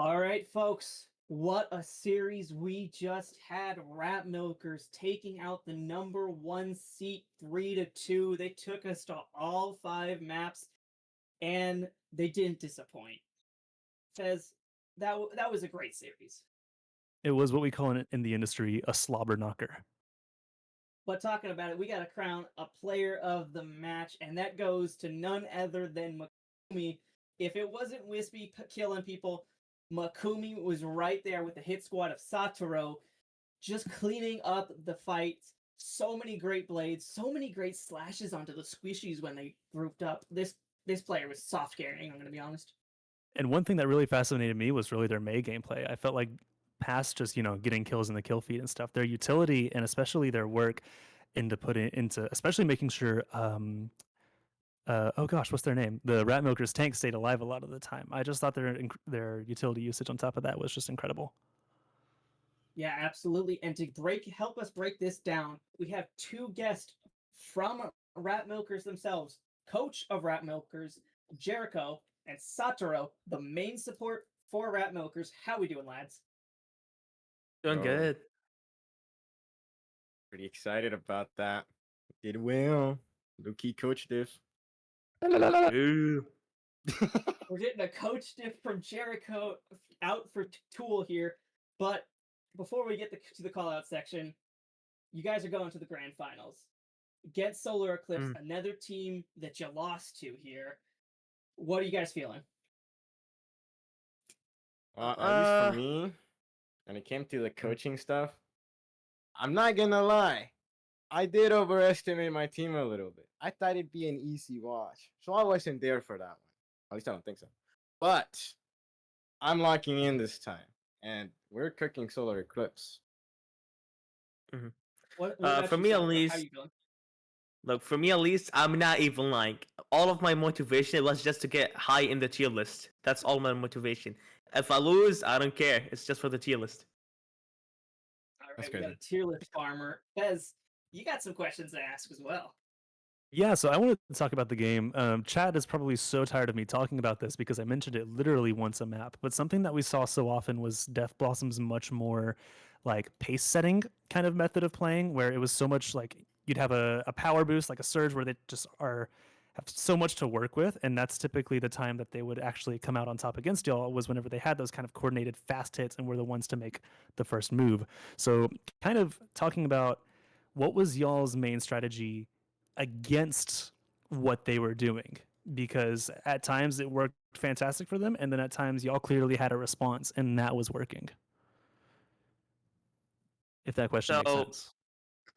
All right, folks. What a series we just had. Rat Milkers taking out the number 1 seat 3-2. They took us to all 5 maps, and they didn't disappoint. Says that was a great series. It was what we call in the industry a slobber knocker. But talking about it, we got to crown a player of the match, and that goes to none other than Makumi. If it wasn't Wispy killing people, Makumi was right there with the hit squad of Satoru, just cleaning up the fights. So many great blades, so many great slashes onto the squishies when they grouped up. This player was soft carrying, I'm going to be honest. And one thing that really fascinated me was really their Mei gameplay. I felt like past just, getting kills in the kill feed and stuff, their utility and especially their work into especially making sure oh gosh, what's their name? The Rat Milkers tank stayed alive a lot of the time. I just thought their utility usage on top of that was just incredible. Yeah, absolutely. And to help us break this down, we have 2 guests from Rat Milkers themselves, coach of Rat Milkers, Jericho, and Satoru, the main support for Rat Milkers. How we doing, lads? Doing good. Pretty excited about that. Did well. Low-key coach diff. Ooh. We're getting a coach diff from Jericho out for Tool here, but before we get to the call-out section, you guys are going to the grand finals. Against Solar Eclipse, another team that you lost to here. What are you guys feeling? At least for me, when it came to the coaching stuff, I'm not gonna lie. I did overestimate my team a little bit. I thought it'd be an easy watch. So I wasn't there for that one. At least I don't think so. But I'm locking in this time. And we're cooking Solar Eclipse. What For about me you, at Satoru? least, How you feeling? Look, for me at least, I'm not even like all of my motivation was just to get high in the tier list. That's all my motivation. If I lose, I don't care. It's just for the tier list. All That's right, we got a crazy. tier list farmer. Bez, you got some questions to ask as well. Yeah, so I wanted to talk about the game. Chad is probably so tired of me talking about this because I mentioned it literally once a map. But something that we saw so often was Death Blossom's much more like pace setting kind of method of playing, where it was so much like you'd have a power boost, like a surge, where they just have so much to work with, and that's typically the time that they would actually come out on top against y'all was whenever they had those kind of coordinated fast hits and were the ones to make the first move. So kind of talking about what was y'all's main strategy against what they were doing, because at times it worked fantastic for them, and then at times y'all clearly had a response and that was working. If that question makes So, sense.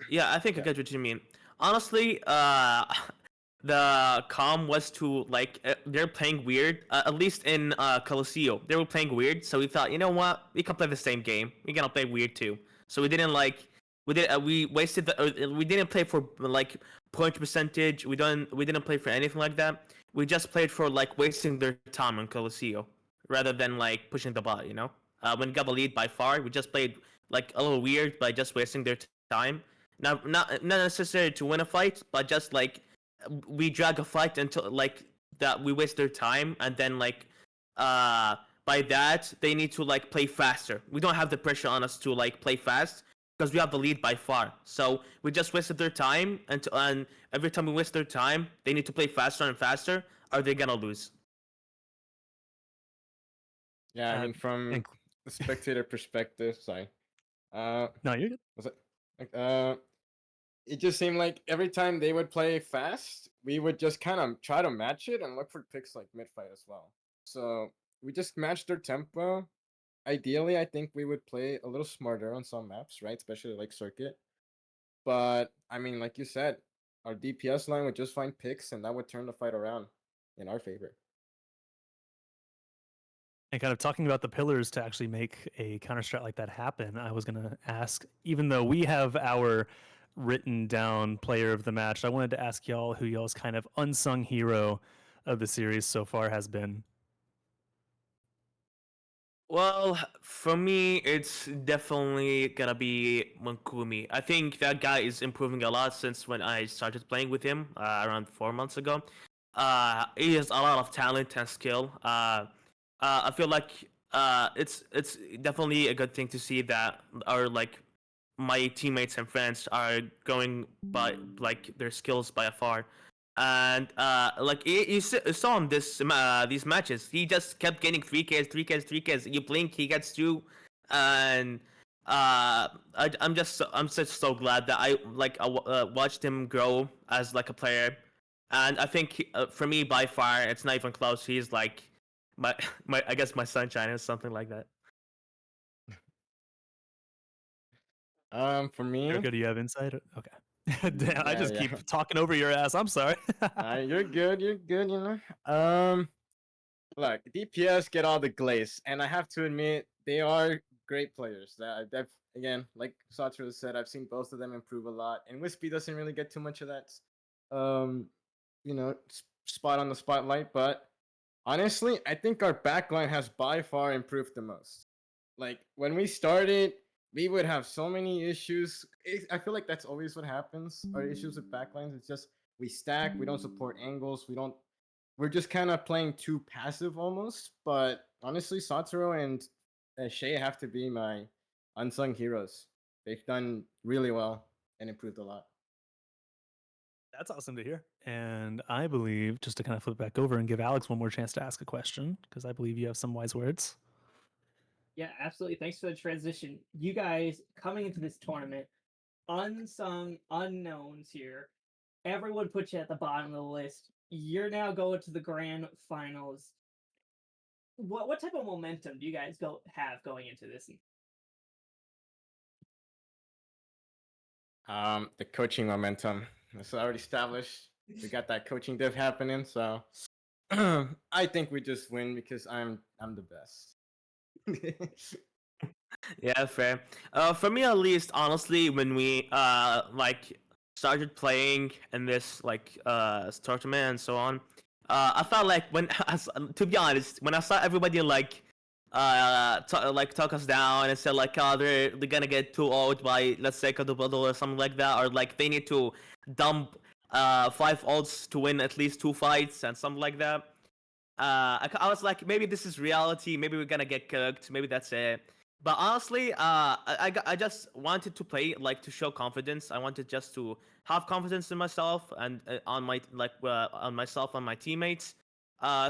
yeah, I think I get what you mean. Honestly, the calm was to like they're playing weird. At least in Coliseo, they were playing weird. So we thought, you know what, we can play the same game. We're gonna play weird too. So we didn't like we wasted we didn't play for like point percentage. We didn't play for anything like that. We just played for like wasting their time on Coliseo rather than like pushing the bot. When we got the lead by far, we just played like a little weird by just wasting their time. Not necessarily to win a fight, but just like we drag a fight until like that we waste their time, and then like by that they need to like play faster. We don't have the pressure on us to like play fast because we have the lead by far. So we just wasted their time, and every time we waste their time, they need to play faster and faster, or they're gonna lose. Yeah, I mean, from and- the spectator perspective, sorry. No, you're good. Was it? It just seemed like every time they would play fast, we would just kind of try to match it and look for picks like mid fight as well. So we just matched their tempo. Ideally, I think we would play a little smarter on some maps, right? Especially like Circuit. But I mean, like you said, our DPS line would just find picks, and that would turn the fight around in our favor. And kind of talking about the pillars to actually make a counter strat like that happen, I was going to ask, even though we have our written down player of the match, I wanted to ask y'all who y'all's kind of unsung hero of the series so far has been. Well, for me, it's definitely gonna be Mankumi. I think that guy is improving a lot since when I started playing with him around 4 months ago. He has a lot of talent and skill. I feel like it's definitely a good thing to see that our like my teammates and friends are going by like their skills by far. And like you saw in these matches, he just kept getting 3Ks, 3Ks, 3Ks. You blink, he gets two, and I'm just so glad that I watched him grow as like a player, and I think for me by far it's not even close. He's like my my I guess my sunshine or something like that. For me, Erica, do you have insight? Okay. Damn, I yeah, just yeah. keep talking over your ass. I'm sorry. You're good. You're good. Look, DPS get all the glaze, and I have to admit they are great players. That again, like Satoru said, I've seen both of them improve a lot, and Wispy doesn't really get too much of that, um, spot on the spotlight. But honestly, I think our backline has by far improved the most. Like when we started, we would have so many issues. I feel like that's always what happens. Our issues with backlines, it's just we stack, we don't support angles, we're just kind of playing too passive almost. But honestly, Satoru and Shay have to be my unsung heroes. They've done really well and improved a lot. That's awesome to hear. And I believe, just to kind of flip back over and give Alex one more chance to ask a question, because I believe you have some wise words. Yeah, absolutely. Thanks for the transition. You guys coming into this tournament, unsung unknowns here. Everyone put you at the bottom of the list. You're now going to the grand finals. What type of momentum do you guys have going into this? The coaching momentum. It's already established. We got that coaching div happening, so I think we just win because I'm the best. Yeah, fair. For me at least, honestly, when we like started playing in this like tournament and so on, I felt like to be honest, when I saw everybody like talk us down and said like, oh, they're gonna get too old by let's say Kadubadol or something like that, or like they need to dump 5 ults to win at least 2 fights and something like that. I was like, maybe this is reality. Maybe we're gonna get cooked. Maybe that's it. But honestly, I just wanted to play like to show confidence. I wanted just to have confidence in myself and on myself and my teammates.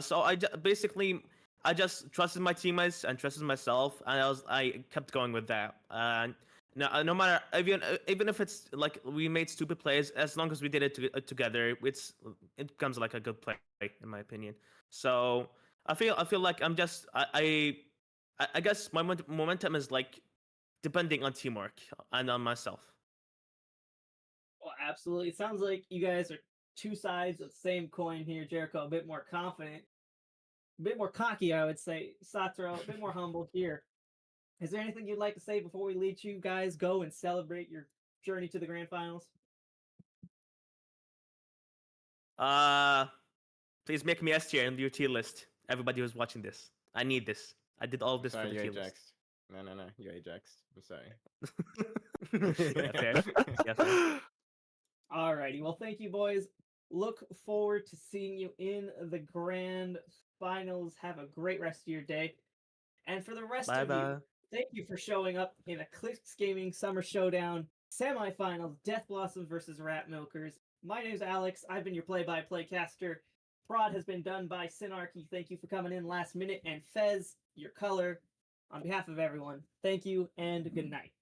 So basically I just trusted my teammates and trusted myself, and I kept going with that. And no matter even if it's like we made stupid plays, as long as we did it together, it becomes like a good play in my opinion. So I feel like I'm just I guess my momentum is like depending on teamwork and on myself. Well, absolutely. It sounds like you guys are two sides of the same coin here. Jericho, a bit more confident, a bit more cocky, I would say. Satoru, a bit more humble here. Is there anything you'd like to say before we let you guys go and celebrate your journey to the grand finals? Please make me S tier in your tier list. Everybody who's watching this, I need this. I did all of this Sorry, for the you tier Ajaxed. No, you Ajaxed. I'm sorry. list. Yeah, fair. Yeah, fair. Alrighty. Well, thank you, boys. Look forward to seeing you in the grand finals. Have a great rest of your day. And for the rest Bye of you, bye. thank you for showing up in Eclipsed Gaming Summer Showdown semifinals, Death Blossom versus Rat Milkers. My name's Alex. I've been your play-by-play caster. Prod has been done by Synarchy. Thank you for coming in last minute. And Fez, your color. On behalf of everyone, thank you and good night.